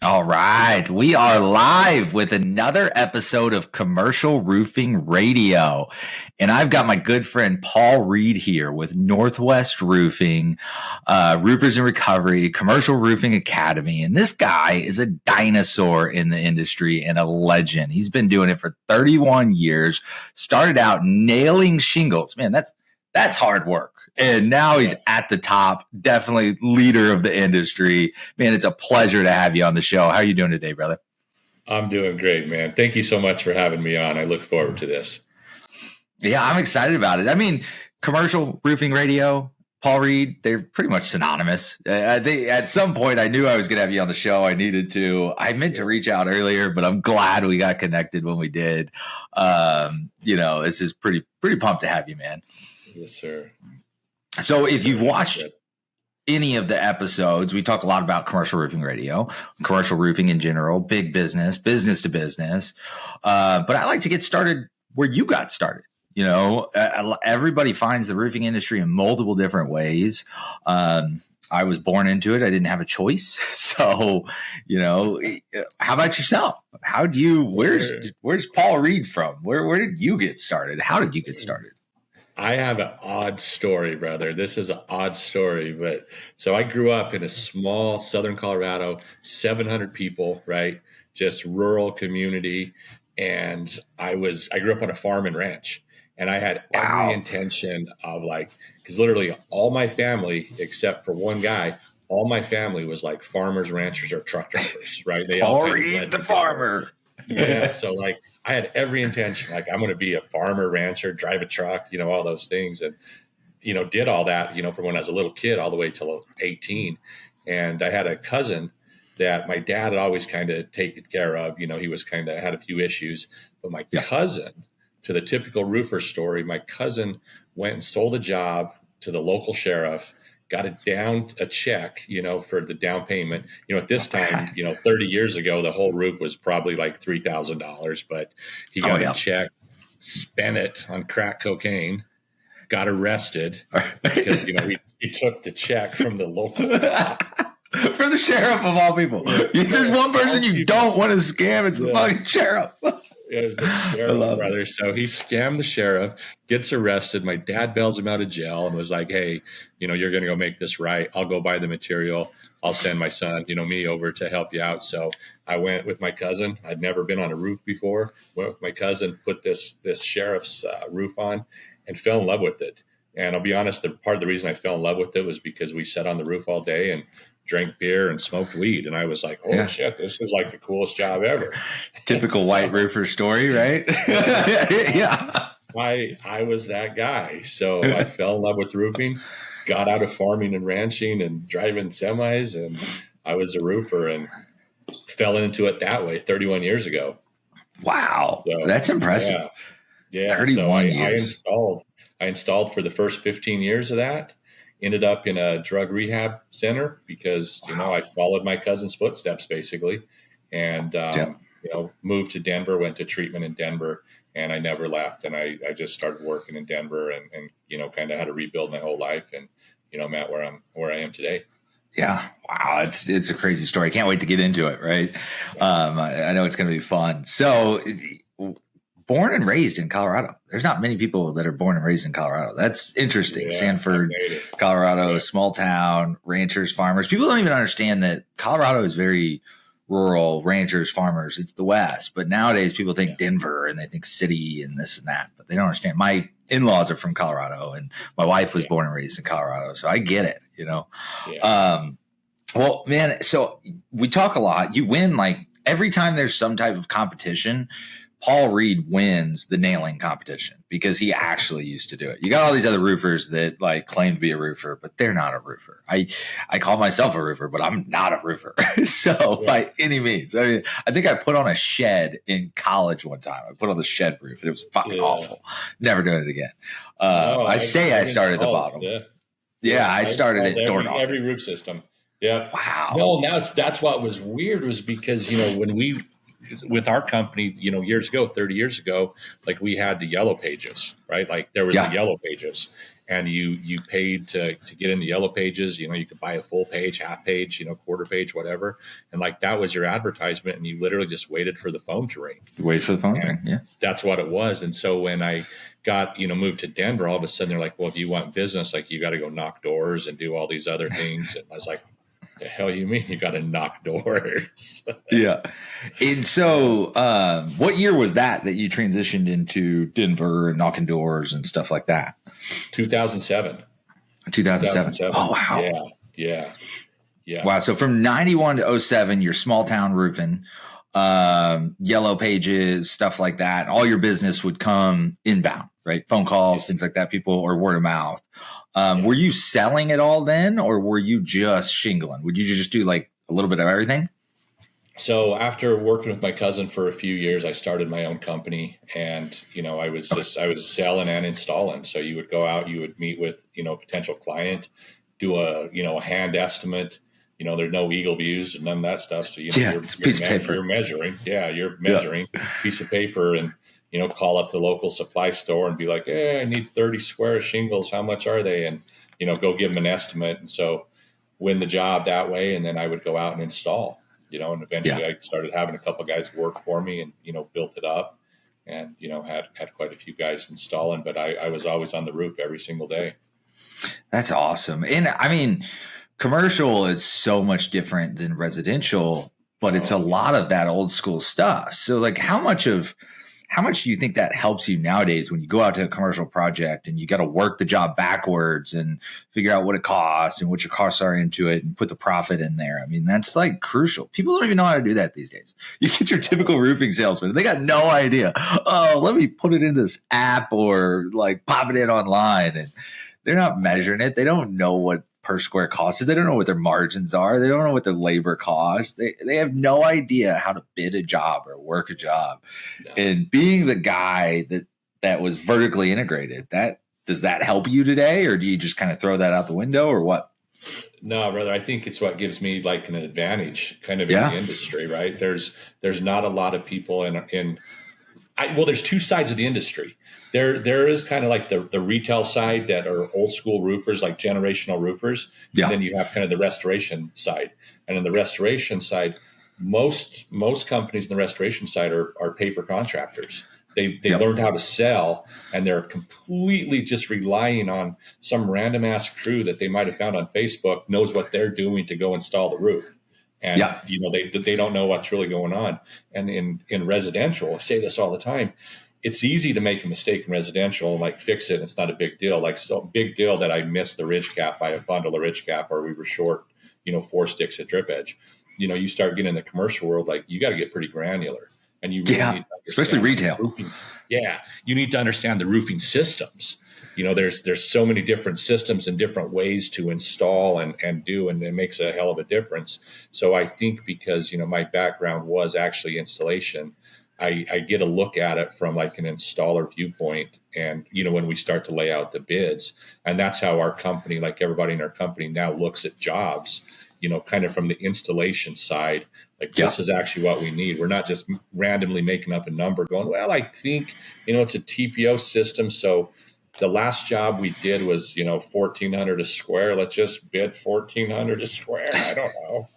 All right, we are live with another episode of Commercial Roofing Radio. And I've got my good friend Paul Reed here with Northwest Roofing, Roofers in Recovery, Commercial Roofing Academy. And this guy is a dinosaur in the industry and a legend. He's been doing it for 31 years, started out nailing shingles. Man, that's hard work. And now he's at the top, definitely leader of the industry. Man, it's a pleasure to have you on the show. How are you doing today, brother? I'm doing great, man. Thank you so much for having me on. I look forward to this. Yeah, I'm excited about it. I mean, Commercial Roofing Radio, Paul Reed, they're pretty much synonymous. At some point, I knew I was going to have you on the show. I needed to. I meant to reach out earlier, but I'm glad we got connected when we did. This is pretty pumped to have you, man. Yes, sir. So if you've watched any of the episodes, we talk a lot about Commercial Roofing Radio, commercial roofing in general, big business to business. But I like to get started where you got started. You know, everybody finds the roofing industry in multiple different ways. I was born into it. I didn't have a choice. So, how about yourself? Where's Paul Reed from? Where did you get started? How did you get started? I have an odd story, brother. This is an odd story, so I grew up in a small Southern Colorado, 700 people, right? Just rural community. And I grew up on a farm and ranch, and I had every intention of because literally all my family, except for one guy, all my family was like farmers, ranchers, or truck drivers, right? They all Reed the farmer. Yeah. So I had every intention, I'm going to be a farmer, rancher, drive a truck, all those things. And, did all that, from when I was a little kid all the way till 18. And I had a cousin that my dad had always kind of taken care of. He was kind of had a few issues, but my cousin, to the typical roofer story, my cousin went and sold a job to the local sheriff, got a check, for the down payment. At this time, 30 years ago, the whole roof was probably like $3,000, but he got a check, spent it on crack cocaine, got arrested because, he took the check from the local cop. For the sheriff of all people. There's one person you don't want to scam. It's the fucking sheriff. It was the sheriff, brother. So he scammed the sheriff, gets arrested. My dad bails him out of jail and was like, hey, you're going to go make this right. I'll go buy the material. I'll send my son, me over to help you out. So I went with my cousin. I'd never been on a roof before. Went with my cousin, put this sheriff's roof on and fell in love with it. And I'll be honest, part of the reason I fell in love with it was because we sat on the roof all day and drank beer and smoked weed. And I was like, oh shit, this is like the coolest job ever. Typical white roofer story, right? Yeah. I was that guy. So I fell in love with roofing, got out of farming and ranching and driving semis. And I was a roofer and fell into it that way 31 years ago. Wow. So, that's impressive. Yeah. 31 years. I installed for the first 15 years of that. Ended up in a drug rehab center because, I followed my cousin's footsteps basically and, moved to Denver, went to treatment in Denver, and I never left. And I just started working in Denver and kind of had to rebuild my whole life. And, I'm at where I am today. Yeah. Wow. It's a crazy story. I can't wait to get into it. Right. I know it's going to be fun. So born and raised in Colorado. There's not many people that are born and raised in Colorado. That's interesting. Yeah, Sanford, Colorado, small town, ranchers, farmers. People don't even understand that Colorado is very rural, ranchers, farmers. It's the West. But nowadays people think Denver and they think city and this and that, but they don't understand. My in-laws are from Colorado and my wife was born and raised in Colorado. So I get it, Well, man, so we talk a lot. You win every time there's some type of competition. Paul Reed wins the nailing competition because he actually used to do it. You got all these other roofers that claim to be a roofer, but they're not a roofer. I call myself a roofer, but I'm not a roofer. By any means. I mean, I think I put on a shed in college one time. I put on the shed roof and it was fucking awful. Never doing it again. I started at the bottom. I started at door knocking. Every roof system. Yeah. Wow. No, that's what was weird was because, when we with our company, years ago, 30 years ago, like we had the yellow pages, right? Like there was the yellow pages, and you paid to get in the yellow pages. You could buy a full page, half page, quarter page, whatever. And like that was your advertisement, and you literally just waited for the phone to ring. Wait for the phone to ring. Yeah. That's what it was. And so when I got, moved to Denver, all of a sudden they're like, well, if you want business, like you got to go knock doors and do all these other things. And I was like, the hell you mean you got to knock doors? Yeah. And so what year was that you transitioned into Denver and knocking doors and stuff like that? 2007. 2007. Oh, wow. Yeah. Wow. So from 91 to 07, you're small town roofing, yellow pages, stuff like that. All your business would come inbound, right? Phone calls, things like that, people, or word of mouth. Were you selling it all then, or were you just shingling? Would you just do like a little bit of everything? So after working with my cousin for a few years, I started my own company, and I was selling and installing. So you would go out, you would meet with a potential client, do a hand estimate. There's no Eagle views and none of that stuff. So you're measuring. Yeah, you're measuring piece of paper, and call up the local supply store and be like, hey, I need 30 square shingles. How much are they? And, go give them an estimate. And so win the job that way. And then I would go out and install, and eventually I started having a couple of guys work for me and, built it up and, had quite a few guys installing, but I was always on the roof every single day. That's awesome. And I mean, commercial is so much different than residential, but it's a lot of that old school stuff. So like how much do you think that helps you nowadays when you go out to a commercial project and you got to work the job backwards and figure out what it costs and what your costs are into it and put the profit in there? I mean, that's like crucial. People don't even know how to do that these days. You get your typical roofing salesman. They got no idea. Oh, let me put it in this app or like pop it in online. And they're not measuring it. They don't know what per square cost is. They don't know what their margins are. They don't know what their labor costs. They have no idea how to bid a job or work a job. No. And being the guy that was vertically integrated, does that help you today, or do you just kind of throw that out the window, or what? No, brother, I think it's what gives me like an advantage kind of in the industry, right? There's not a lot of people there's two sides of the industry. There is kind of like the retail side that are old school roofers, like generational roofers. Yeah. And then you have kind of the restoration side. And in the restoration side, most companies in the restoration side are paper contractors. They learned how to sell, and they're completely just relying on some random ass crew that they might have found on Facebook knows what they're doing to go install the roof. And, they don't know what's really going on. And in residential, I say this all the time, it's easy to make a mistake in residential and like fix it. It's not a big deal. Like, so big deal that I missed the ridge cap by a bundle of ridge cap, or we were short, 4 sticks at drip edge. You start getting in the commercial world, like you got to get pretty granular. And you really need to especially retail. You need to understand the roofing systems. There's so many different systems and different ways to install and do, and it makes a hell of a difference. So I think because, my background was actually installation, I get a look at it from like an installer viewpoint. And, when we start to lay out the bids, and that's how our company, like everybody in our company now looks at jobs, kind of from the installation side. Like this is actually what we need. We're not just randomly making up a number going, well, I think, it's a TPO system. So the last job we did was, $1,400 a square. Let's just bid $1,400 a square. I don't know.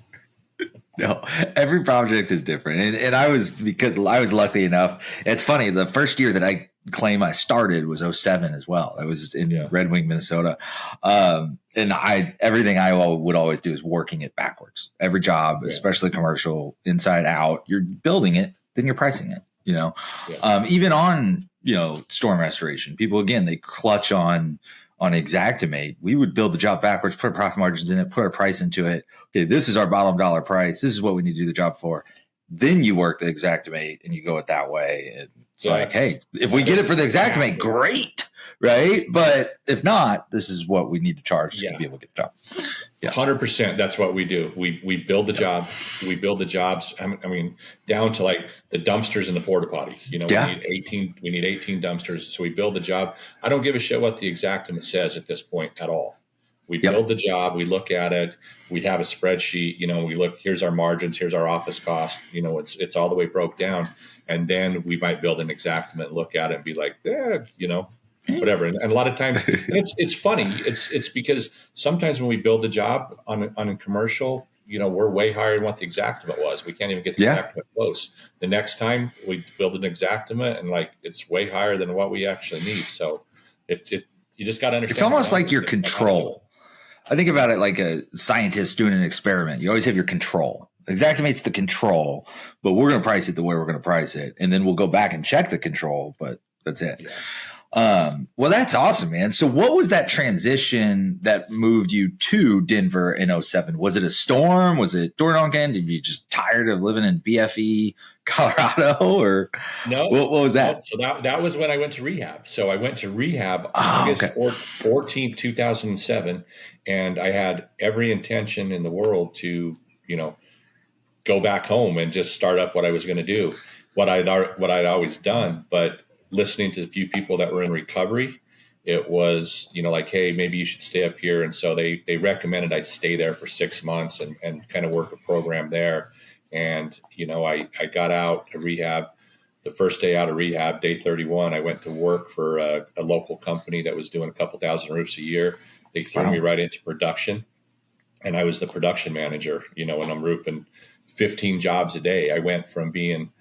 No, every project is different. And because I was lucky enough. It's funny. The first year that I claim I started was 07 as well. I was in Red Wing, Minnesota. And everything I would always do is working it backwards. Every job, especially commercial, inside out, you're building it, then you're pricing it, even on, storm restoration. People, again, they clutch on Xactimate. We would build the job backwards, put profit margins in it, put our price into it. Okay, this is our bottom dollar price. This is what we need to do the job for. Then you work the Xactimate and you go it that way. And it's like, hey, if we get it for the Xactimate, great, right? But if not, this is what we need to charge to be able to get the job. 100%. That's what we do. We build the job. We build the jobs. I mean, down to like the dumpsters and the porta potty. We need 18 dumpsters. So we build the job. I don't give a shit what the Xactimate says at this point at all. We build the job, we look at it, we have a spreadsheet, we look, here's our margins, here's our office cost, it's all the way broke down. And then we might build an exactament, look at it and be like, whatever. And a lot of times, and it's funny. It's because sometimes when we build the job on a commercial, we're way higher than what the exactament was. We can't even get the exactement close. The next time we build an exactement and it's way higher than what we actually need. So you just got to understand. It's almost like your control. I think about it like a scientist doing an experiment. You always have your control. Exactimate's the control, but we're going to price it the way we're going to price it. And then we'll go back and check the control, but that's it. Yeah. Well, that's awesome, man. So what was that transition that moved you to Denver in 2007? Was it a storm? Was it door knocking? Did you just tired of living in BFE, Colorado, or no? What was that? No. So that was when I went to rehab. So I went to rehab August 14th, 2007. And I had every intention in the world to, go back home and just start up what I was going to do, what I'd always done. But listening to a few people that were in recovery, it was, hey, maybe you should stay up here. And so they recommended I stay there for 6 months and kind of work a program there. And, I got out of rehab. The first day out of rehab, day 31, I went to work for a local company that was doing a couple thousand roofs a year. They threw me right into production, and I was the production manager, and I'm roofing 15 jobs a day. I went from being,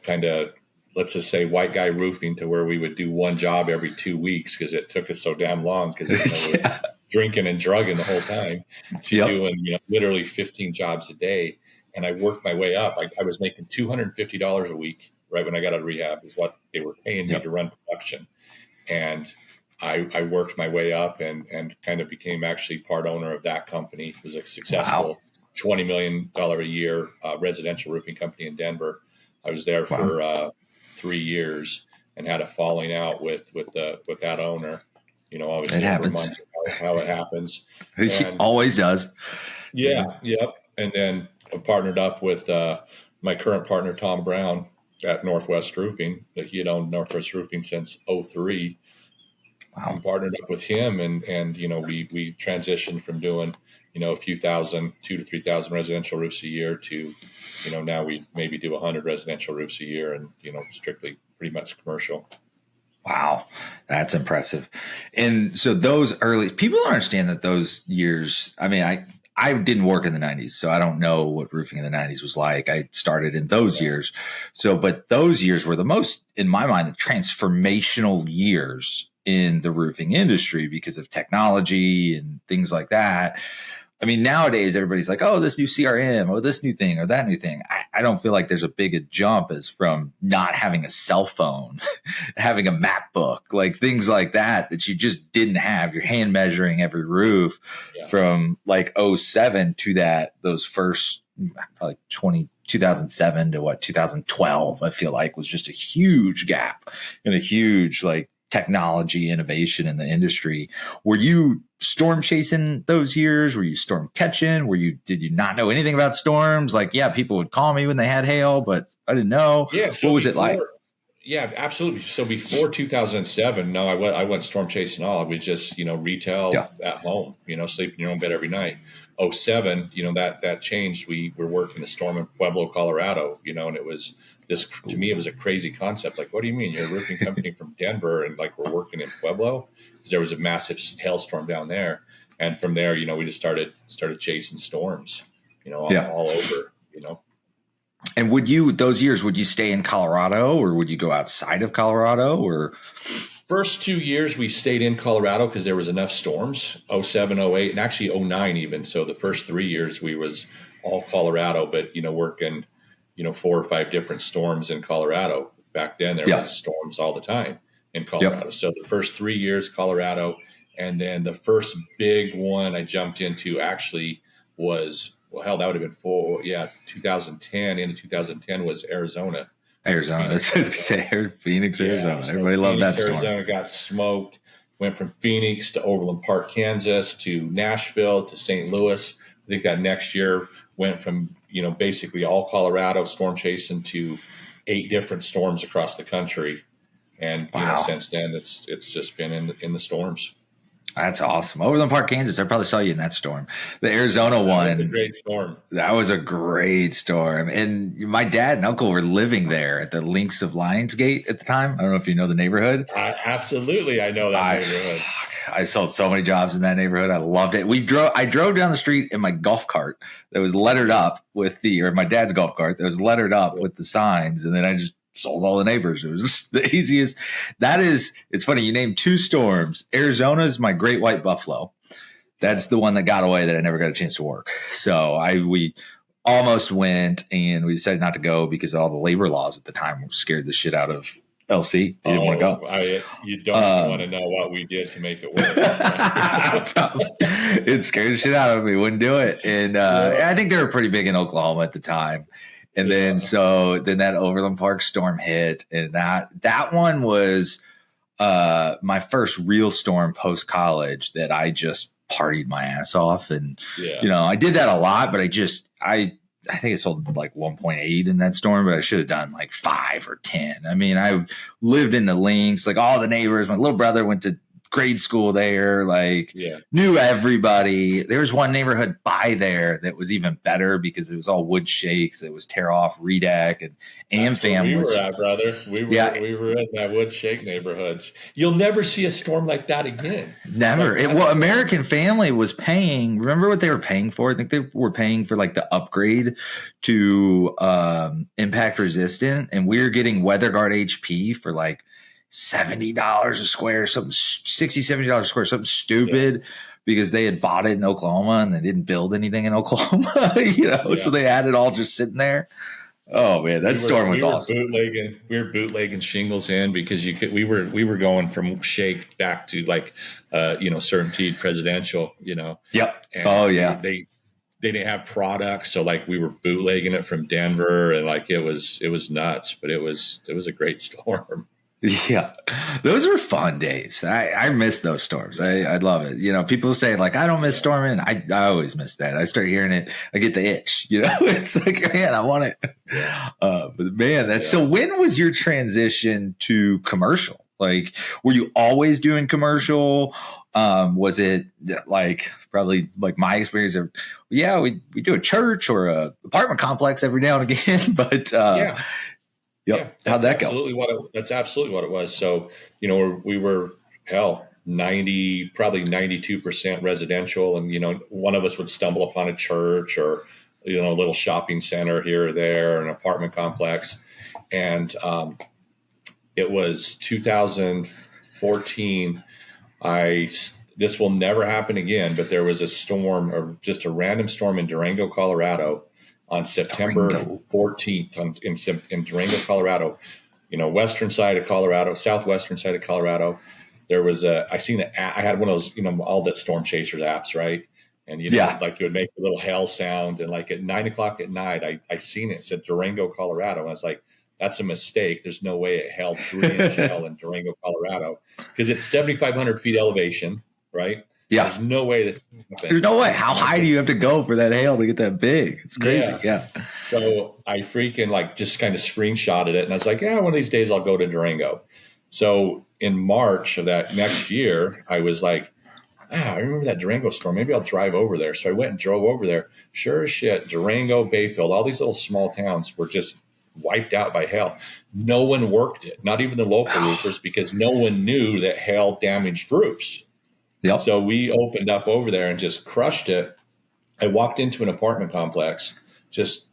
kind of, let's just say white guy roofing to where we would do one job every 2 weeks because it took us so damn long because we were drinking and drugging the whole time to doing, literally 15 jobs a day. And I worked my way up. I was making $250 a week right when I got out of rehab is what they were paying me to run production. And I worked my way up and kind of became actually part owner of that company. It was a successful $20 million a year residential roofing company in Denver. I was there for 3 years and had a falling out with that owner. Obviously, it happens. How it happens. It always does. Yeah. Yep. And then I partnered up with my current partner, Tom Brown, at Northwest Roofing. That he had owned Northwest Roofing since 2003. Wow. We partnered up with him and we transitioned from doing, a few thousand, 2,000 to 3,000 residential roofs a year to, now we maybe do 100 residential roofs a year and, strictly pretty much commercial. Wow. That's impressive. And so those early people don't understand that those years, I mean, I didn't work in the 90s, so I don't know what roofing in the 90s was like. I started in those years. So, but those years were the most, in my mind, the transformational years in the roofing industry because of technology and things like that. I mean, nowadays, everybody's like, oh, this new CRM or this new thing or that new thing. I don't feel like there's a big a jump as from not having a cell phone, having a map book, like things like that you just didn't have. You're hand measuring every roof from like 2007 to those first probably 2007 to 2012, I feel like was just a huge gap and a huge like technology innovation in the industry. Were you storm chasing those years? Were you storm catching? Did you not know anything about storms? Like, people would call me when they had hail, but I didn't know. Yeah. So what was it like? Yeah, absolutely. So before 2007, no, I wasn't storm chasing all. It was just, retail at home, sleep in your own bed every night. 2007, that changed. We were working a storm in Pueblo, Colorado, and it was to me, it was a crazy concept. Like, what do you mean? You're a roofing company from Denver and like we're working in Pueblo? Because there was a massive hailstorm down there. And from there, we just started chasing storms, all over, And those years, would you stay in Colorado or would you go outside of Colorado or? First 2 years we stayed in Colorado because there was enough storms, 2007, 2008, and actually 2009 even. So the first 3 years we was all Colorado, but, working, 4 or 5 different storms in Colorado. Back then there was storms all the time in Colorado. Yep. So the first 3 years, Colorado. And then the first big one I jumped into actually was, that would have been 2010 into 2010 was Arizona. That's what I say. Phoenix, Arizona. So everybody loved that storm. Arizona got smoked. Went from Phoenix to Overland Park, Kansas, to Nashville to St. Louis. I think that next year went from basically all Colorado storm chasing to 8 different storms across the country. And since then it's just been in the storms. That's awesome. Overland Park, Kansas. I probably saw you in that storm. The Arizona That was a one, great storm. that was a great storm. And my dad and uncle were living there at the Links of Lionsgate at the time. I don't know if you know the neighborhood. Absolutely, I know that I neighborhood. I sold so many jobs in that neighborhood. I loved it. I drove down the street in my golf cart that was lettered up or my dad's golf cart that was lettered up with the signs, and then I just sold all the neighbors. It was just the easiest. It's funny. You named two storms. Arizona's my great white buffalo. That's the one that got away that I never got a chance to work. So we almost went, and we decided not to go because all the labor laws at the time scared the shit out of LC. They didn't want to go. You don't want to know what we did to make it work. It scared the shit out of me. Wouldn't do it. And I think they were pretty big in Oklahoma at the time. And then that Overland Park storm hit, and that one was my first real storm post college that I just partied my ass off. And I did that a lot, but I think it sold like 1.8 in that storm, but I should have done like 5 or 10. I mean, I lived in the links, like all the neighbors. My little brother went to grade school there, knew everybody. There was one neighborhood by there that was even better because it was all wood shakes. It was tear off, redeck, and AmFam we were at, brother. We were in that wood shake neighborhoods. You'll never see a storm like that again. Never. American Family was paying. Remember what they were paying for? I think they were paying for like the upgrade to impact resistant, and we were getting WeatherGuard HP for like $70 a square, something $60-$70 a square, something stupid, because they had bought it in Oklahoma and they didn't build anything in Oklahoma, so they had it all just sitting there. Oh man, that storm was awesome. We were bootlegging shingles in because we were going from shake back to certainty presidential, Yep. And they didn't have products, so like we were bootlegging it from Denver, and like it was nuts, but it was a great storm. Yeah, those were fun days. I miss those storms. I love it. People say like, I don't miss storming. I always miss that. I start hearing it, I get the itch. It's like, man, I want it. Yeah. But man, so when was your transition to commercial? Like, were you always doing commercial? Was it like probably like my experience of, we do a church or a apartment complex every now and again, but Yep. How'd that go? That's absolutely what it was. So, we were 92% residential, and, one of us would stumble upon a church or, a little shopping center here or there, an apartment complex. And it was 2014. This will never happen again, but there was a storm, or just a random storm in Durango, Colorado, on September 14th in Durango, Colorado, western side of Colorado, southwestern side of Colorado. There was I had one of those, all the storm chasers apps, right? And, like you would make a little hail sound, and like at 9:00 at night, I seen it said Durango, Colorado. And I was like, that's a mistake. There's no way it held 3-inch hail in Durango, Colorado, because it's 7,500 feet elevation, right? Yeah. There's no way There's no way. How high do you have to go for that hail to get that big? It's crazy. Yeah. So I freaking just kind of screenshotted it, and I was like, one of these days I'll go to Durango. So in March of that next year, I was like, I remember that Durango storm. Maybe I'll drive over there. So I went and drove over there. Sure as shit, Durango, Bayfield, all these little small towns were just wiped out by hail. No one worked it, not even the local roofers, because no one knew that hail damaged roofs. Yep. So we opened up over there and just crushed it. I walked into an apartment complex, just,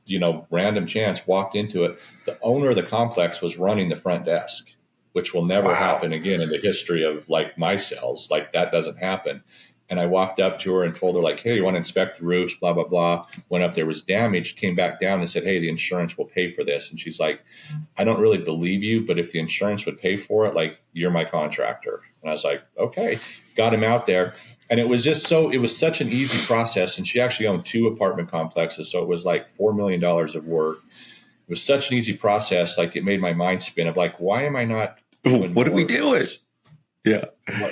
random chance, walked into it. The owner of the complex was running the front desk, which will never happen again in the history of like my cells. Like that doesn't happen. And I walked up to her and told her like, hey, you want to inspect the roofs, blah, blah, blah. Went up, there was damage, came back down and said, hey, the insurance will pay for this. And she's like, I don't really believe you, but if the insurance would pay for it, like you're my contractor. And I was like, okay, got him out there. And it was such an easy process. And she actually owned 2 apartment complexes. So it was like $4 million of work. It was such an easy process. Like it made my mind spin of like, why am I not doing what are we doing? Yeah.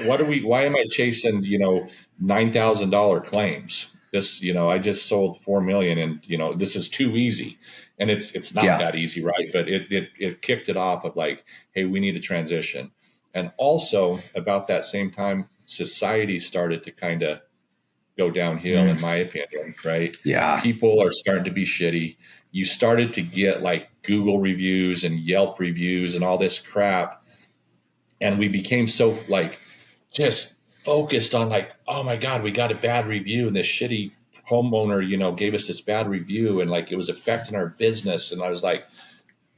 Why am I chasing, $9,000 claims? This, I just sold 4 million, and, this is too easy. And it's not that easy, right? But it kicked it off of like, hey, we need a transition. And also about that same time, society started to kind of go downhill, in my opinion, right? Yeah. People are starting to be shitty. You started to get like Google reviews and Yelp reviews and all this crap. And we became so like just focused on like, oh my God, we got a bad review. And this shitty homeowner, you know, gave us this bad review and like it was affecting our business. And I was like,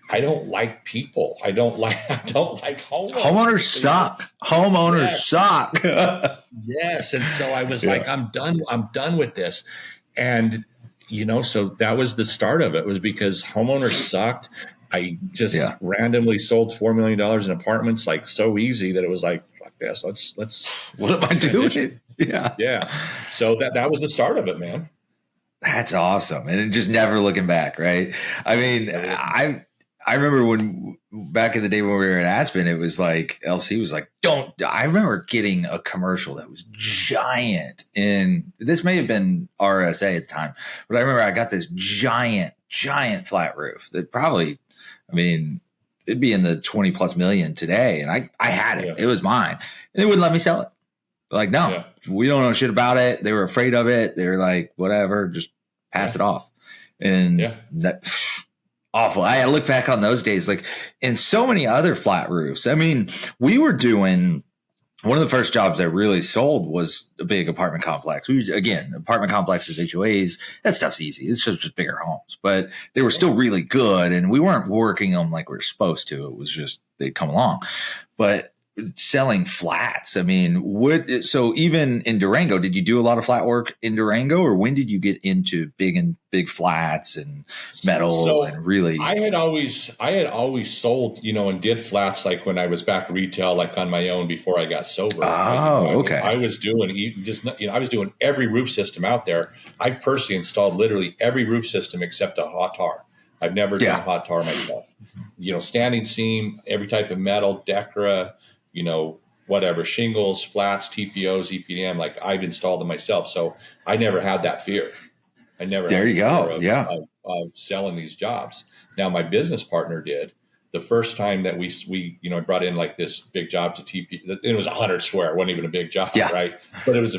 I don't like people. I don't like homeowners. Homeowners suck. Homeowners suck. Yes. And so I was like, I'm done with this. And, you know, so that was the start of it, was because homeowners sucked. I just randomly sold $4 million in apartments, like so easy that it was like, fuck this. Let's what am I doing? Yeah. Yeah. So that was the start of it, man. That's awesome. And just never looking back. Right. I mean, I remember when back in the day when we were in Aspen, it was like LC was like, I remember getting a commercial that was giant, and this may have been RSA at the time, but I remember I got this giant flat roof that probably, I mean, it'd be in the 20 plus million today. And I had it. It was mine. And they wouldn't let me sell it. Like, no, we don't know shit about it. They were afraid of it. They were like, whatever, just pass it off. And that awful. I look back on those days, like in so many other flat roofs. I mean, we were doing one of the first jobs I really sold was a big apartment complex. Apartment complexes, HOAs, that stuff's easy. It's just bigger homes, but they were still really good. And we weren't working them like we were supposed to. It was just, they'd come along, but selling flats. I mean, so even in Durango, did you do a lot of flat work in Durango, or when did you get into big flats and metal and really? I had always sold, you know, and did flats like when I was back retail, like on my own before I got sober. Okay. I was doing I was doing every roof system out there. I've personally installed literally every roof system except a hot tar. I've never done a hot tar myself. You know, standing seam, every type of metal, Decra, you know, whatever, shingles, flats, TPOs, EPDM, like I've installed them myself. So I never had that fear. I never there had you go. Of selling these jobs. Now my business partner did. The first time that we you know, brought in like this big job to TP, it was 100 square. It wasn't even a big job, right? But it was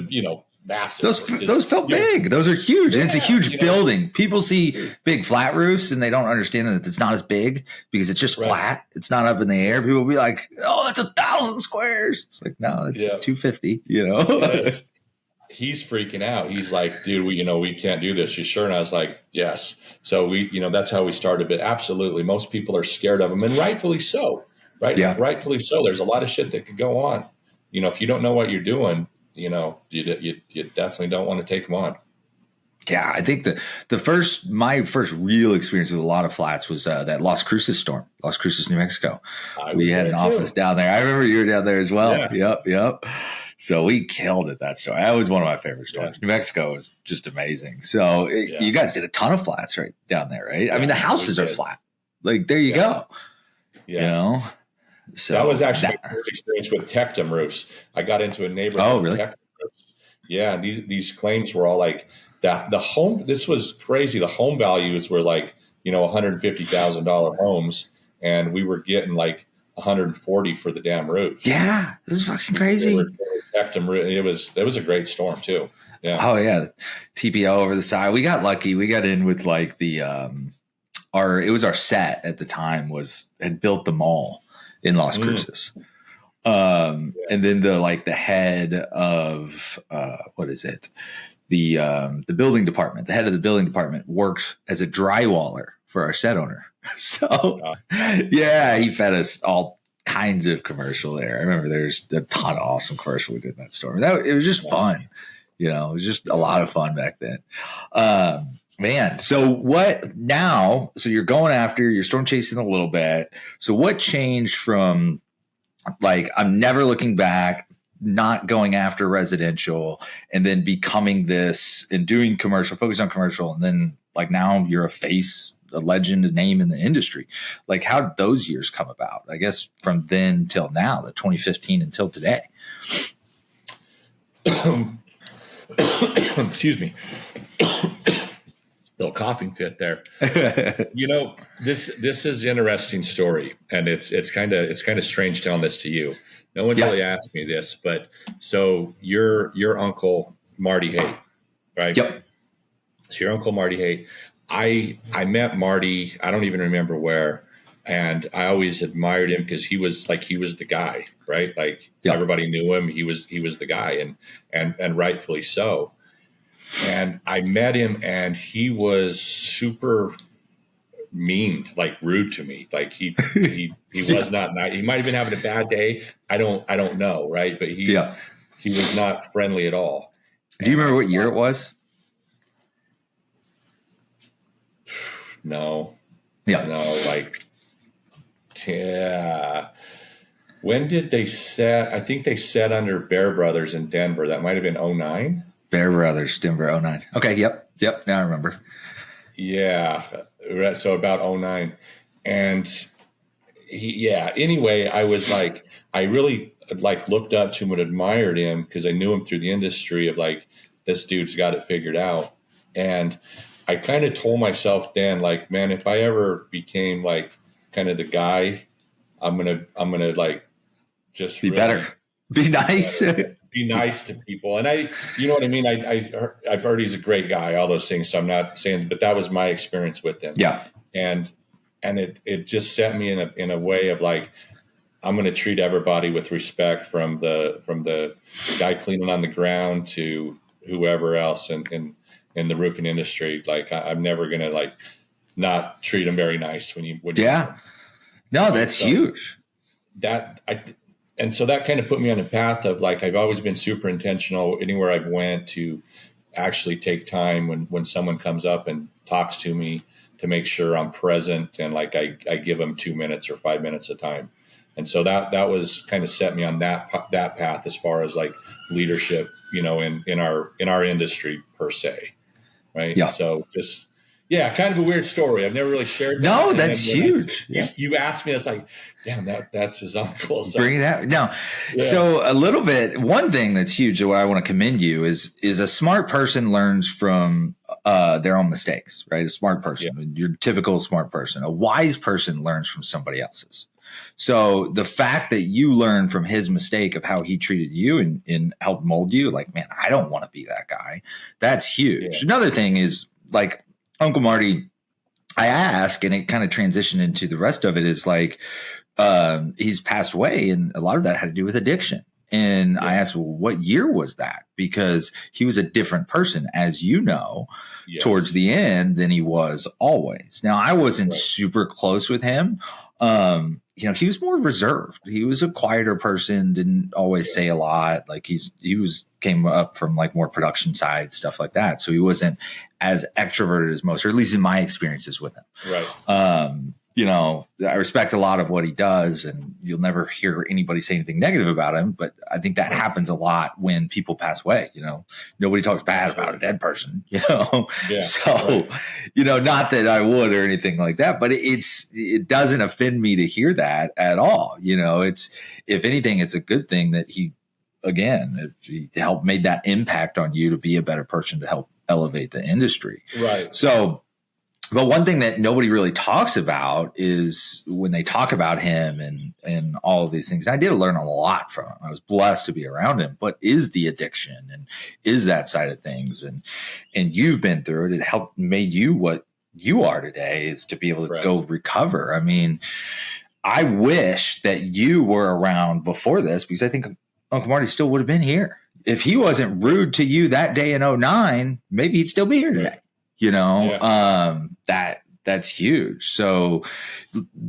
massive. Those felt big. Those are huge. And it's a huge building. People see big flat roofs and they don't understand that it's not as big because it's just flat. It's not up in the air. People will be like, oh, that's 1,000 squares. It's like, no, it's 250, you know? Yes. He's freaking out. He's like, dude, we can't do this. You sure? And I was like, yes. So that's how we started. But absolutely, most people are scared of them, and rightfully so, right? Yeah. Rightfully so. There's a lot of shit that could go on. You know, if you don't know what you're doing, you know, you definitely don't want to take them on. Yeah, I think my first real experience with a lot of flats was that Las Cruces storm, Las Cruces, New Mexico. We had an office down there. I remember you were down there as well. Yeah. Yep. So we killed it, that storm. That was one of my favorite storms. New Mexico was just amazing. So you guys did a ton of flats right down there, right? I mean, the houses are flat. Like, there you go. Yeah. You know? So that was actually my first experience with Tectum roofs. I got into a neighborhood. Oh, really? Tectum roofs. Yeah. These claims were all like that. This was crazy. The home values were like, you know, $150,000 homes. And we were getting like 140 for the damn roof. Yeah. It was fucking crazy. It was a great storm too. Yeah. Oh yeah. TPO over the side. We got lucky. We got in with like the, our set at the time had built the mall in Las Cruces. And then the head of what is it? The building department, the head of the building department worked as a drywaller for our set owner. So he fed us all kinds of commercial there. I remember there's a ton of awesome commercial we did in that storm. It was just fun. You know, it was just a lot of fun back then. Man, so what now? So you're storm chasing a little bit. So what changed from like, I'm never looking back, not going after residential, and then becoming this and doing commercial, focus on commercial. And then like now you're a face, a legend, a name in the industry. Like, how did those years come about? I guess from then till now, the 2015 until today. Excuse me. Little coughing fit there. You know, this is an interesting story, and it's kind of strange telling this to you. No one Yeah. really asked me this, but so your uncle Marty Hay, right? Yep. So your uncle Marty Hay, I met Marty. I don't even remember where, and I always admired him because he was the guy, right? Like Yep. everybody knew him. He was the guy, and rightfully so. And I met him, and he was super mean, like rude to me. Like he was not nice. He might have been having a bad day. I don't know, right? But he was not friendly at all. Do you remember what year it was? No. Yeah. No, like when did they set? I think they set under Bear Brothers in Denver. That might have been 2009. Bear Brothers, Denver, 2009. Okay, yep. Now I remember. Yeah, so about 2009. And anyway, I was like, I really like looked up to him and admired him because I knew him through the industry of like, this dude's got it figured out. And I kind of told myself then, like, man, if I ever became like kind of the guy, I'm gonna like just be really better, be nice, be nice to people. And you know what I mean? I've heard he's a great guy, all those things. So I'm not saying, but that was my experience with him. Yeah. And it just set me in a way of like, I'm going to treat everybody with respect from the guy cleaning on the ground to whoever else in the roofing industry. Like I'm never going to like not treat them very nice when you no, that's huge. And so that kind of put me on a path of like, I've always been super intentional anywhere I've went to actually take time when someone comes up and talks to me to make sure I'm present. And like, I give them 2 minutes or 5 minutes of time. And so that was kind of set me on that path as far as like leadership, in our industry per se. Right. Yeah. So just, kind of a weird story. I've never really shared that. No, that's huge. You asked me, I was like, damn, that's his uncle. So. Bring it out. No. Yeah. So a little bit, one thing that's huge that I want to commend you is a smart person learns from their own mistakes, right? A smart person, your typical smart person. A wise person learns from somebody else's. So the fact that you learned from his mistake of how he treated you and helped mold you, like, man, I don't want to be that guy. That's huge. Yeah. Another thing is like Uncle Marty, I ask, and it kind of transitioned into the rest of it is like, he's passed away, and a lot of that had to do with addiction. And I asked, well, what year was that? Because he was a different person, as you know, towards the end than he was always. Now, I wasn't super close with him. He was more reserved. He was a quieter person, didn't always say a lot. Like came up from like more production side, stuff like that. So he wasn't as extroverted as most, or at least in my experiences with him. Right. I respect a lot of what he does, and you'll never hear anybody say anything negative about him. But I think that happens a lot when people pass away. Nobody talks bad about a dead person, So, not that I would or anything like that, but it doesn't offend me to hear that at all. It's, if anything, it's a good thing that he helped made that impact on you to be a better person to help elevate the industry. Right. So, but one thing that nobody really talks about is when they talk about him and all of these things. I did learn a lot from him. I was blessed to be around him, but is the addiction and is that side of things. And you've been through it. It helped made you what you are today, is to be able to go recover. I mean, I wish that you were around before this, because I think Uncle Marty still would have been here. If he wasn't rude to you that day in 2009, maybe he'd still be here today. That's huge. So,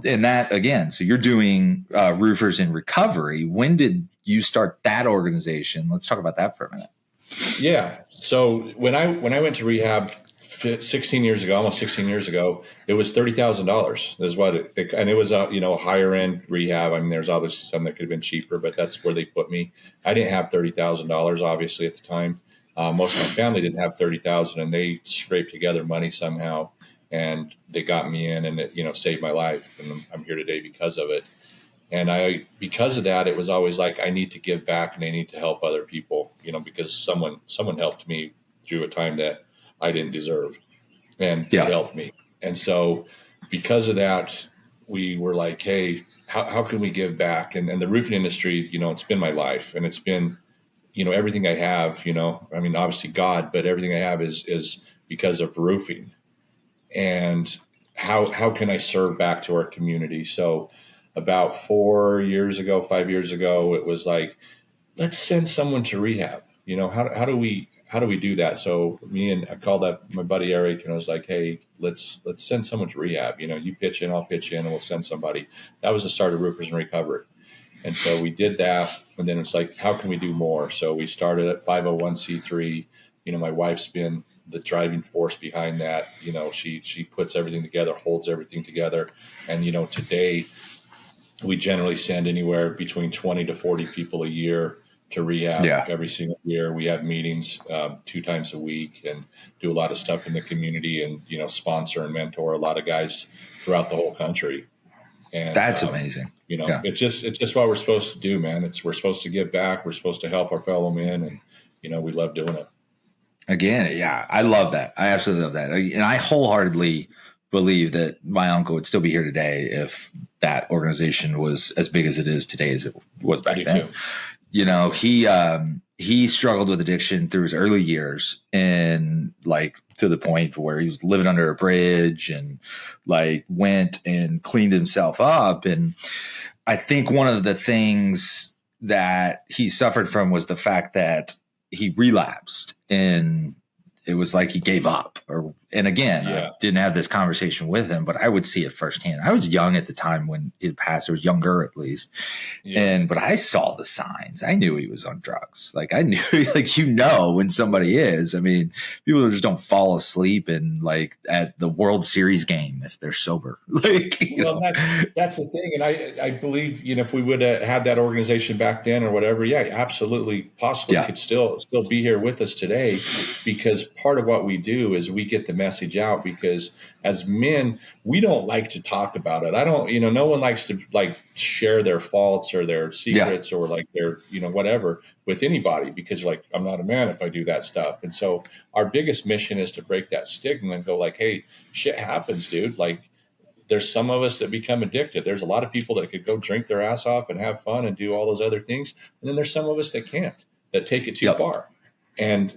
and that again, so you're doing Roofers in Recovery. When did you start that organization? Let's talk about that for a minute. Yeah. So when I went to rehab 16 years ago, almost 16 years ago, it was $30,000 is what and it was a higher end rehab. I mean, there's obviously some that could have been cheaper, but that's where they put me. I didn't have $30,000 obviously at the time. Most of my family didn't have $30,000, and they scraped together money somehow, and they got me in, and it, saved my life. And I'm here today because of it. And because of that, it was always like, I need to give back and I need to help other people, because someone helped me through a time that I didn't deserve, and it helped me. And so because of that, we were like, hey, how can we give back? And the roofing industry, it's been my life, and it's been, everything I have, I mean, obviously God, but everything I have is because of roofing. And how can I serve back to our community? So about 5 years ago, it was like, let's send someone to rehab. How do we do that? So I called up my buddy Eric, and I was like, hey, let's send someone to rehab. You pitch in, I'll pitch in, and we'll send somebody. That was the start of Roofers in Recovery. And so we did that, and then it's like, how can we do more? So we started at 501c3. My wife's been the driving force behind that. She puts everything together, holds everything together, and today we generally send anywhere between 20 to 40 people a year to rehab. Every single year. We have meetings 2 times a week and do a lot of stuff in the community, and sponsor and mentor a lot of guys throughout the whole country. And that's amazing. It's just what we're supposed to do, man. We're supposed to give back. We're supposed to help our fellow men, and we love doing it. Again, yeah, I love that. I absolutely love that. And I wholeheartely believe that my uncle would still be here today if that organization was as big as it is today as it was back then. He struggled with addiction through his early years, and like to the point where he was living under a bridge, and like went and cleaned himself up. And I think one of the things that he suffered from was the fact that he relapsed, and it was like he gave up. And again, I didn't have this conversation with him, but I would see it firsthand. I was young at the time when it passed. I was younger, at least. Yeah. But I saw the signs. I knew he was on drugs. Like I knew, like, when somebody is. I mean, people just don't fall asleep and like at the World Series game if they're sober. Like, that's the thing. And I believe, if we would have had that organization back then or whatever, absolutely, possibly could still be here with us today, because part of what we do is we get the message out, because as men, we don't like to talk about it. I don't, no one likes to like share their faults or their secrets or like their, whatever with anybody, because like, I'm not a man if I do that stuff. And so our biggest mission is to break that stigma and go like, hey, shit happens, dude. Like there's some of us that become addicted. There's a lot of people that could go drink their ass off and have fun and do all those other things. And then there's some of us that can't, that take it too far. And,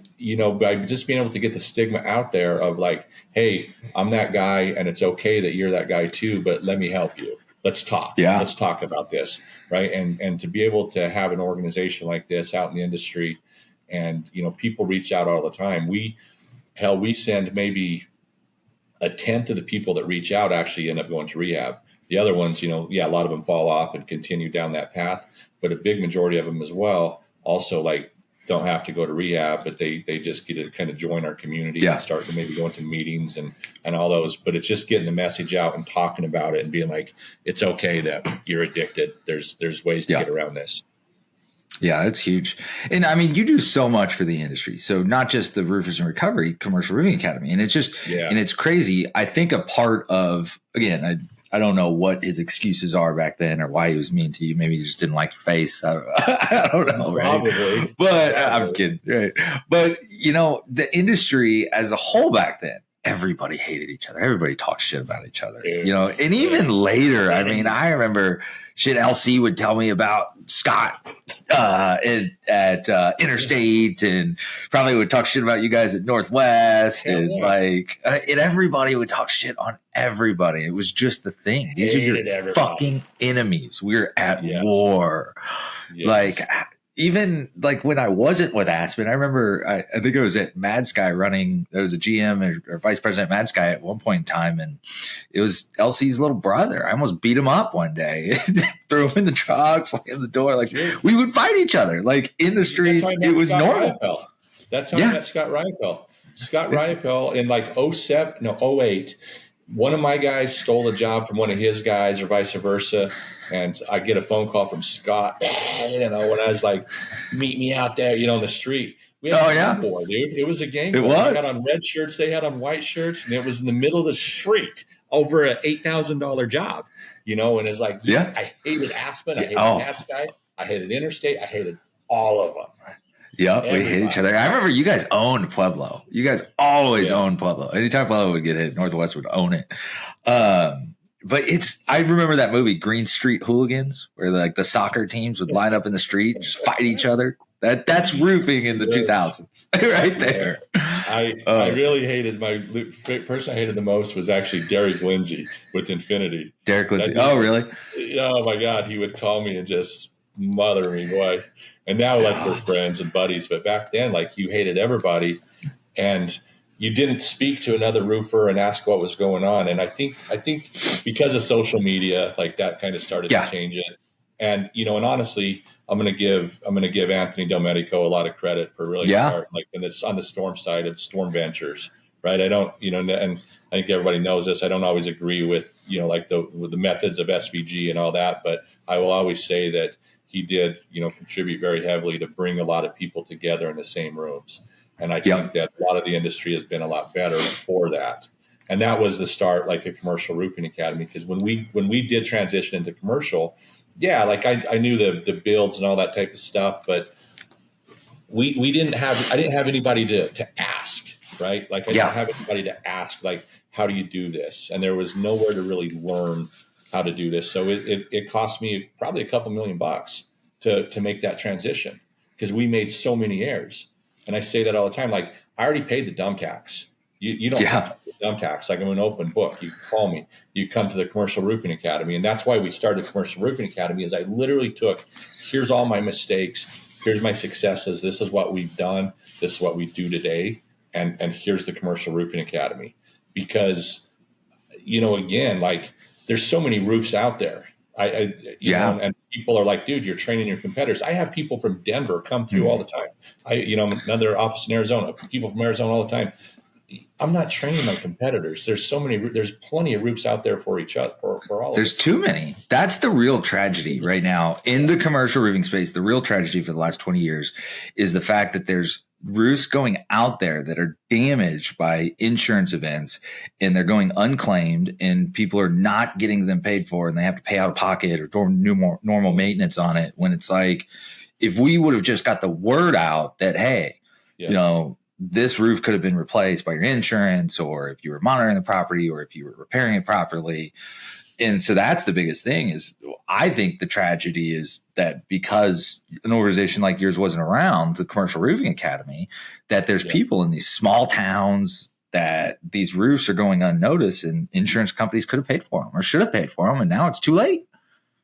by just being able to get the stigma out there of like, hey, I'm that guy, and it's okay that you're that guy too, but let me help you. Let's talk. Let's talk about this. Right. And to be able to have an organization like this out in the industry, and, people reach out all the time. We send maybe a tenth of the people that reach out actually end up going to rehab. The other ones, a lot of them fall off and continue down that path, but a big majority of them as well also like don't have to go to rehab, but they just get to kind of join our community and start to maybe go into meetings and all those. But it's just getting the message out and talking about it and being like, it's okay that you're addicted. There's ways to get around this. Yeah, that's huge. And I mean, you do so much for the industry. So not just the Roofers in Recovery Commercial Roofing Academy. And it's just, and it's crazy. I think a part of, again, I don't know what his excuses are back then or why he was mean to you. Maybe he just didn't like your face. I don't know. Probably. Right? But I'm kidding. Right. But, the industry as a whole back then, everybody hated each other. Everybody talked shit about each other, and even later, I mean, I remember shit LC would tell me about Scott at Interstate, and probably would talk shit about you guys at Northwest, and everybody would talk shit on everybody. It was just the thing. These are your fucking enemies. We're at war. Yes. Like, even like when I wasn't with Aspen, I remember I think it was at Mad Sky running. There was a GM or vice president at Mad Sky at one point in time, and it was LC's little brother. I almost beat him up one day, threw him in the truck, slammed the door. Like we would fight each other, like in the streets. It was normal. That's how I met Scott Riopel. Scott Riopel in like 08. One of my guys stole a job from one of his guys or vice versa. And I get a phone call from Scott, when I was like, meet me out there, in the street. We had a gang war, dude. It was a gang war. I had on red shirts. They had on white shirts. And it was in the middle of the street over an $8,000 job, and it's like, I hated Aspen. I hated Mad Sky. I hated Interstate. I hated all of them. Yep, we hate each other. I remember you guys owned Pueblo. You guys always owned Pueblo. Anytime Pueblo would get hit, Northwest would own it. But I remember that movie, Green Street Hooligans, where like the soccer teams would line up in the street and just fight each other. That's roofing in the 2000s, right there. I really hated person I hated the most was actually Derek Lindsay with Infinity. Derek Lindsay. Oh, really? Oh my God, he would call me and just mother me, boy. And now like we're friends and buddies, but back then like you hated everybody, and you didn't speak to another roofer and ask what was going on. And I think because of social media, like that kind of started to change it. And and honestly, I'm going to give Anthony Delmedico a lot of credit for really starting like on the storm side of Storm Ventures, right? I don't, and I think everybody knows this. I don't always agree with like with the methods of SVG and all that, but I will always say that he did contribute very heavily to bring a lot of people together in the same rooms. And I think that a lot of the industry has been a lot better for that. And that was the start, like a commercial roofing academy, because when we did transition into commercial, like I knew the builds and all that type of stuff, but I didn't have anybody to ask, right? Like I didn't have anybody to ask, like, how do you do this? And there was nowhere to really learn how to do this. So it cost me probably a couple $1 million to make that transition, because we made so many errors. And I say that all the time, like I already paid the dump tax. You don't have to pay the dump tax. Like I'm an open book. You call me, you come to the Commercial Roofing Academy. And that's why we started the Commercial Roofing Academy, is I literally took, here's all my mistakes. Here's my successes. This is what we've done. This is what we do today. And here's the Commercial Roofing Academy. Because, again, like there's so many roofs out there. And people are like, dude, you're training your competitors. I have people from Denver come through all the time. Another office in Arizona, people from Arizona all the time. I'm not training my competitors. There's plenty of roofs out there for each other, for all of us. There's too many. That's the real tragedy right now in the commercial roofing space. The real tragedy for the last 20 years is the fact that there's roofs going out there that are damaged by insurance events, and they're going unclaimed, and people are not getting them paid for, and they have to pay out of pocket or normal maintenance on it. When it's like, if we would have just got the word out that, hey, this roof could have been replaced by your insurance, or if you were monitoring the property, or if you were repairing it properly. And so that's the biggest thing. Is I think the tragedy is that because an organization like yours wasn't around, the Commercial Roofing Academy, that there's people in these small towns that these roofs are going unnoticed, and insurance companies could have paid for them or should have paid for them. And now it's too late.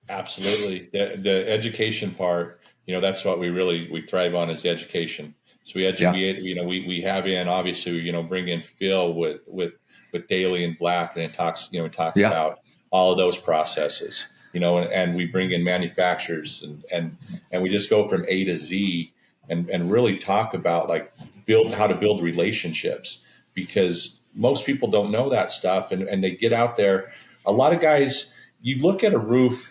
Absolutely. The education part, that's what we thrive on, is the education. So we educate, we have in, obviously, bring in Phil with Daly and Black, and it talks about all of those processes, and we bring in manufacturers and we just go from A to Z and really talk about like how to build relationships, because most people don't know that stuff. And they get out there. A lot of guys, you look at a roof,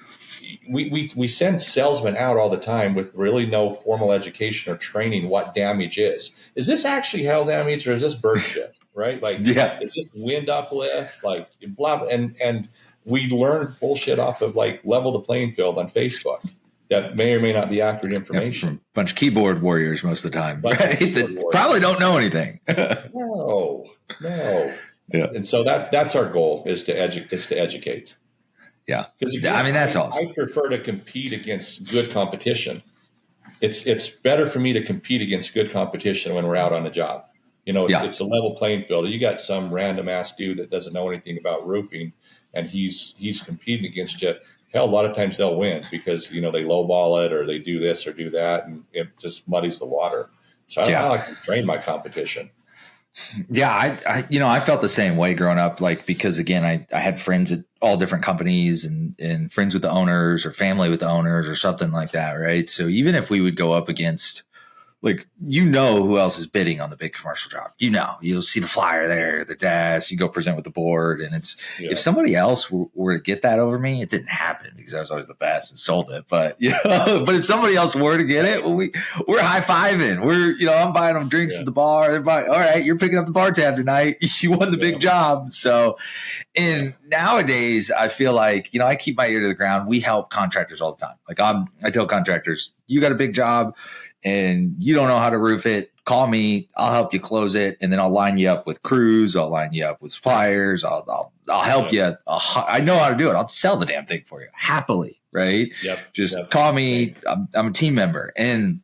we send salesmen out all the time with really no formal education or training what damage is. Is this actually hail damage, or is this bird shit? Right? Like, is this wind uplift? Like, blah, blah. And we learn bullshit off of like Level the Playing Field on Facebook that may or may not be accurate information. From a bunch of keyboard warriors most of the time, right? That probably don't know anything. No. Yeah. And so that's our goal, is to educate. Yeah. Again, that's awesome. I prefer to compete against good competition. It's better for me to compete against good competition when we're out on the job. It's a level playing field. You got some random ass dude that doesn't know anything about roofing, and he's competing against you. Hell, a lot of times they'll win because, they lowball it, or they do this or do that, and it just muddies the water. So I like to train my competition. Yeah, I felt the same way growing up, like, because again, I had friends at all different companies and friends with the owners or family with the owners or something like that, right? So even if we would go up against, like, who else is bidding on the big commercial job, you'll see the flyer there, the desk, you go present with the board, and it's if somebody else were to get that over me, it didn't happen because I was always the best and sold it. But but if somebody else were to get it, well, we're high fiving. I'm buying them drinks at the bar. They're buying, all right, you're picking up the bar tab tonight. You won the big job. So, and nowadays I feel like I keep my ear to the ground. We help contractors all the time. Like I tell contractors, you got a big job and you don't know how to roof it, call me, I'll help you close it. And then I'll line you up with crews. I'll line you up with suppliers. I'll help you. I know how to do it. I'll sell the damn thing for you happily. Right. Yep. Just call me. I'm a team member. And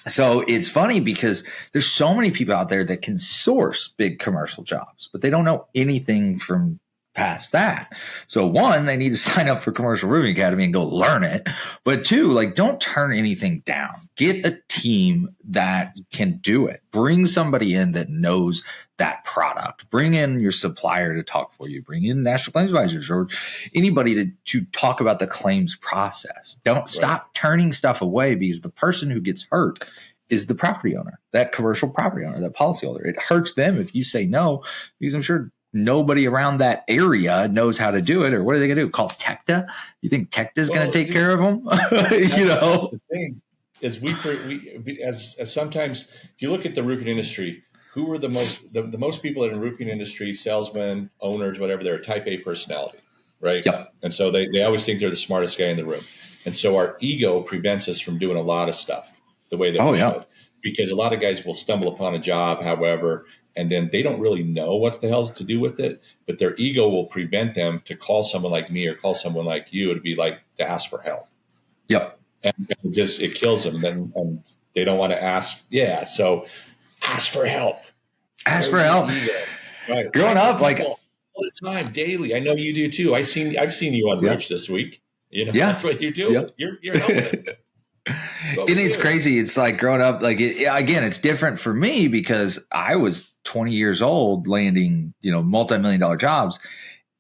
so it's funny because there's so many people out there that can source big commercial jobs, but they don't know anything from past that. So one, they need to sign up for Commercial Roofing Academy and go learn it. But two, like, don't turn anything down. Get a team that can do it. Bring somebody in that knows that product. Bring in your supplier to talk for you. Bring in national claims advisors or anybody to talk about the claims process. Don't stop turning stuff away, because the person who gets hurt is the property owner, that commercial property owner, that policyholder. It hurts them if you say no, because I'm sure nobody around that area knows how to do it. Or what are they going to do? Call TECTA? You think TECTA is going to take care of them? You know, that's the thing is we as sometimes if you look at the roofing industry, who are the most people in the roofing industry, salesmen, owners, whatever, they're a type A personality, right? Yep. And so they always think they're the smartest guy in the room. And so our ego prevents us from doing a lot of stuff the way that we should. Because a lot of guys will stumble upon a job, however, and then they don't really know what the hell's to do with it, but their ego will prevent them to call someone like me or call someone like you to be like, to ask for help. Yep. And it kills them. And they don't want to ask. Yeah. So ask for help. Ask for help. Right. Growing up, like all the time, daily. I know you do too. I've seen you on roofs this week. You know, that's what you do. Yep. You're helping. And it's crazy. It's like growing up, like again, it's different for me because I was 20 years old landing, multi-million-dollar jobs,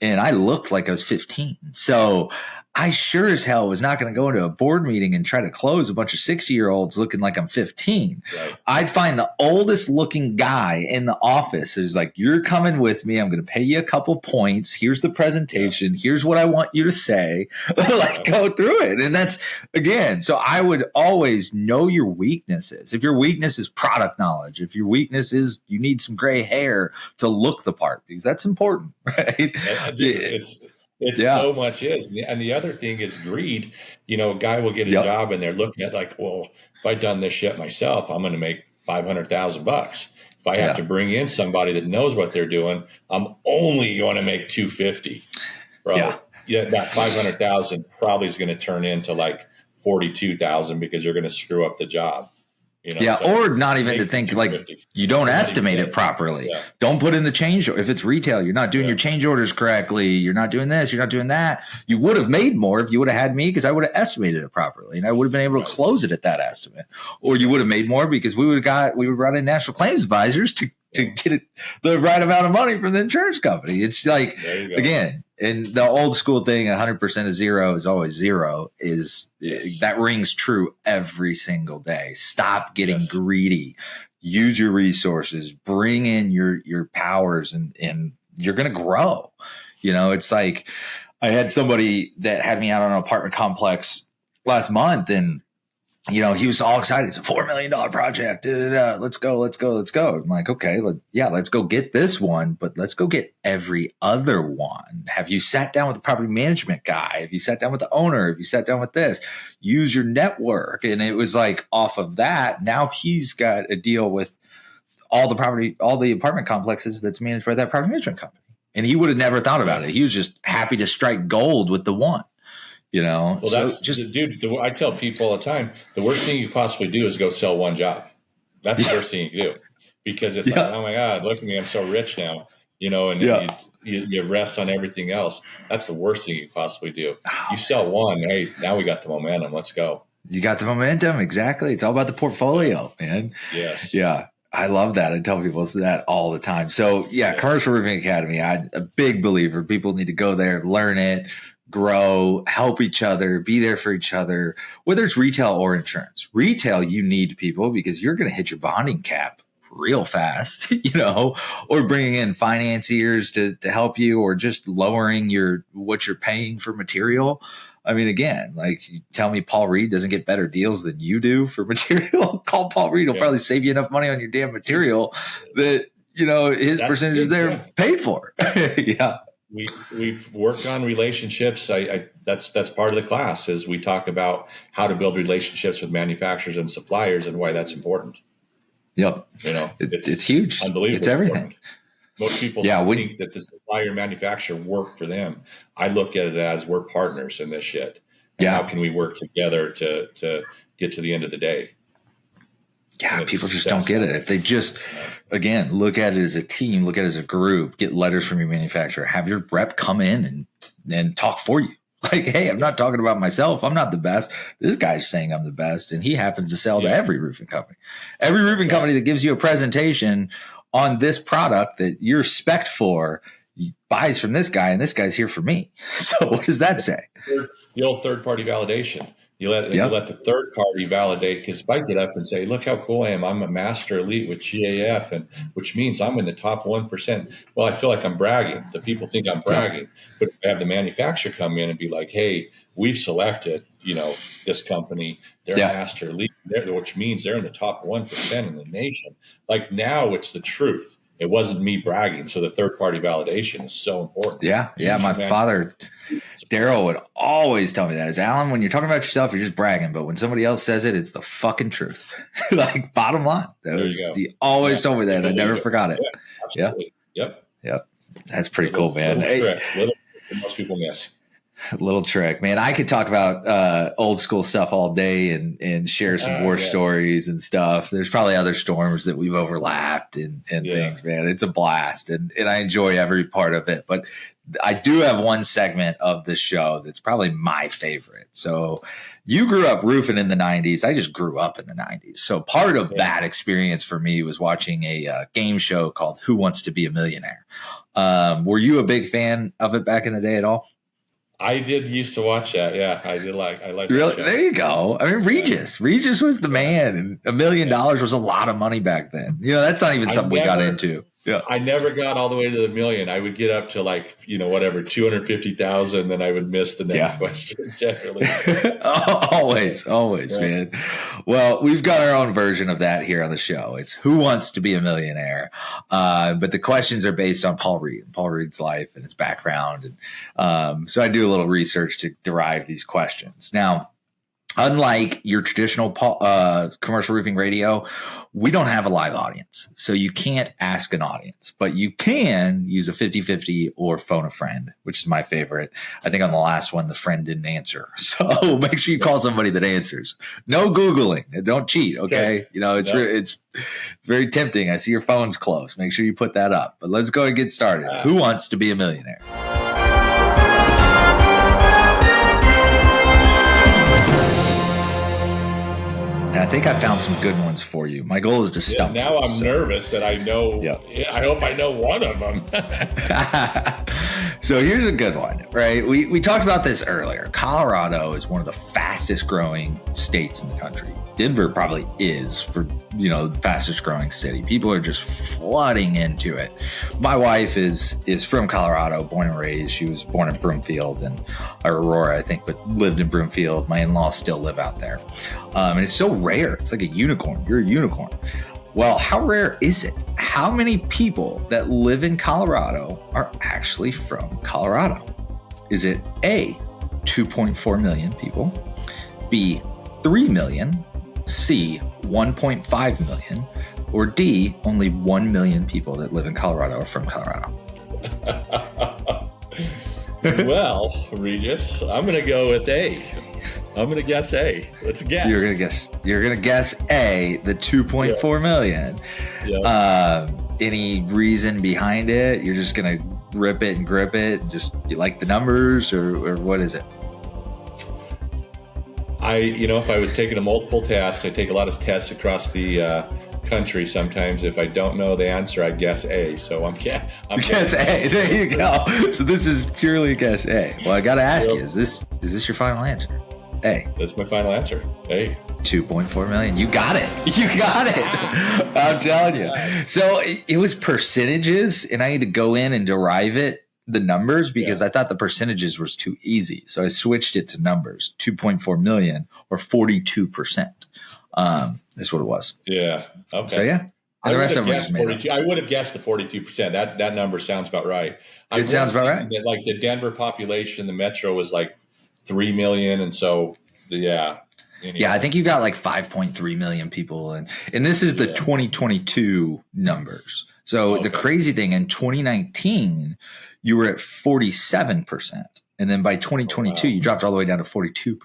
and I looked like I was 15. So I sure as hell was not going to go into a board meeting and try to close a bunch of 60-year-olds looking like I'm 15. Right. I'd find the oldest looking guy in the office who's like, you're coming with me. I'm going to pay you a couple points. Here's the presentation. Here's what I want you to say. Go through it. And that's, again, so I would always know your weaknesses. If your weakness is product knowledge, if your weakness is you need some gray hair to look the part, because that's important, right? It's so much is. And the other thing is greed. A guy will get a job and they're looking at like, well, if I'd done this shit myself, I'm going to make $500,000. If I have to bring in somebody that knows what they're doing, I'm only going to make $250, bro. Yeah, that 500,000 probably is going to turn into like 42,000 because you're going to screw up the job. Or not even to think like you don't estimate it properly. Yeah. Don't put in the change. If it's retail, you're not doing your change orders correctly. You're not doing this. You're not doing that. You would have made more if you would have had me, because I would have estimated it properly and I would have been able to close it at that estimate. Or you would have made more because we would run in national claims advisors to get the right amount of money from the insurance company. It's like, again, and the old school thing, 100% of zero is always zero, that rings true every single day. Stop getting greedy. Use your resources. Bring in your powers, and you're going to grow. It's like I had somebody that had me out on an apartment complex last month, and he was all excited. It's a $4 million project. Let's go. I'm like, okay, let's go get this one, but let's go get every other one. Have you sat down with the property management guy? Have you sat down with the owner? Have you sat down with this? Use your network. And it was like off of that, now he's got a deal with all the apartment complexes that's managed by that property management company. And he would have never thought about it. He was just happy to strike gold with the one. Well, that's just, dude, I tell people all the time, the worst thing you could possibly do is go sell one job. That's the worst thing you can do, because it's like, oh my God, look at me, I'm so rich now, and you rest on everything else. That's the worst thing you could possibly do. You sell one, hey, now we got the momentum. Let's go. You got the momentum. Exactly. It's all about the portfolio, man. Yes. Yeah. I love that. I tell people that all the time. So Commercial Roofing Academy, I'm a big believer. People need to go there, learn it, grow, help each other, be there for each other, whether it's retail or insurance. Retail, you need people because you're going to hit your bonding cap real fast, or bringing in financiers to help you, or just lowering what you're paying for material. I mean, again, like, you tell me Paul Reed doesn't get better deals than you do for material. Call Paul Reed. He'll probably save you enough money on your damn material that, his percentages there paid for. We've worked on relationships. That's part of the class, is we talk about how to build relationships with manufacturers and suppliers and why that's important. Yep. It's huge. Unbelievable. It's everything. Most people think that the supplier manufacturer work for them. I look at it as we're partners in this shit. And how can we work together to get to the end of the day? Yeah, people just don't get it. If they just, again, look at it as a team, look at it as a group, get letters from your manufacturer, have your rep come in and talk for you. Like, hey, I'm not talking about myself. I'm not the best. This guy's saying I'm the best, and he happens to sell to every roofing company. Every roofing company that gives you a presentation on this product that you're spec'd for buys from this guy, and this guy's here for me. So what does that say? The old third-party validation. You let the third party validate, because if I get up and say, look how cool I am, I'm a master elite with GAF, and which means I'm in the top 1%. Well, I feel like I'm bragging. The people think I'm bragging. But if I have the manufacturer come in and be like, hey, we've selected, this company, they're master elite, which means they're in the top 1% in the nation. Like, now it's the truth. It wasn't me bragging. So the third party validation is so important. Yeah. My father, Daryl, would always tell me that. Is Alan, when you're talking about yourself, you're just bragging. But when somebody else says it, it's the fucking truth. Like, bottom line. He always told me that. I never forgot it. Yeah. Absolutely. Yep. That's pretty cool, man. Little trick most people miss. Little trick, man. I could talk about old school stuff all day and share some war stories and stuff. There's probably other storms that we've overlapped and things, man. It's a blast, and I enjoy every part of it. But I do have one segment of the show that's probably my favorite. So you grew up roofing in the 90s. I just grew up in the 90s. So part of that experience for me was watching a game show called Who Wants to Be a Millionaire? Were you a big fan of it back in the day at all? I did used to watch that. Yeah, I did I like really. There you go. I mean, Regis was the man, and $1 million was a lot of money back then. That's not even something we got into. Yeah, I never got all the way to the million. I would get up to 250,000, then I would miss the next question. Generally, always, man. Well, we've got our own version of that here on the show. It's Who Wants to Be a Millionaire, but the questions are based on Paul Reed's life and his background, and so I do a little research to derive these questions. Now, unlike your traditional commercial roofing radio, we don't have a live audience. So you can't ask an audience, but you can use a 50-50 or phone a friend, which is my favorite. I think on the last one, the friend didn't answer. So make sure you call somebody that answers. No Googling. Don't cheat, okay? It's very tempting. I see your phone's close. Make sure you put that up. But let's go and get started. Who wants to be a millionaire? And I think I found some good ones for you. My goal is to stump you. Now I'm nervous that I know. I hope I know one of them. So here's a good one, right? We talked about this earlier. Colorado is one of the fastest growing states in the country. Denver probably is for, the fastest growing city. People are just flooding into it. My wife is from Colorado, born and raised. She was born in Broomfield and Aurora, I think, but lived in Broomfield. My in-laws still live out there. And it's so rare. It's like a unicorn. You're a unicorn. Well, how rare is it? How many people that live in Colorado are actually from Colorado? Is it A, 2.4 million people, B, 3 million, C, 1.5 million, or D, only 1 million people that live in Colorado are from Colorado? Well, Regis, I'm going to go with A. I'm going to guess A. Let's guess. You're going to guess A, the 2.4 million. Yeah. Any reason behind it? You're just going to rip it and grip it? Just you like the numbers or what is it? If I was taking a multiple test, I take a lot of tests across the country. Sometimes if I don't know the answer, I guess A. So I'm guess A. There you go. So this is purely guess A. Well, I got to ask you, is this your final answer? A. That's my final answer. A. 2.4 million. You got it. I'm telling you. So it was percentages, and I had to go in and derive the numbers because I thought the percentages was too easy. So I switched it to numbers. 2.4 million or 42%. That's what it was. Yeah. Okay. So yeah. And the rest of them just made I would have guessed the 42%. That number sounds about right. It sounds about right. That, like the Denver population, the metro was like 3 million. And so, yeah. Anyway. Yeah, I think you got like 5.3 million people. And this is the 2022 numbers. So the crazy thing, in 2019, you were at 47%. And then by 2022, you dropped all the way down to 42%.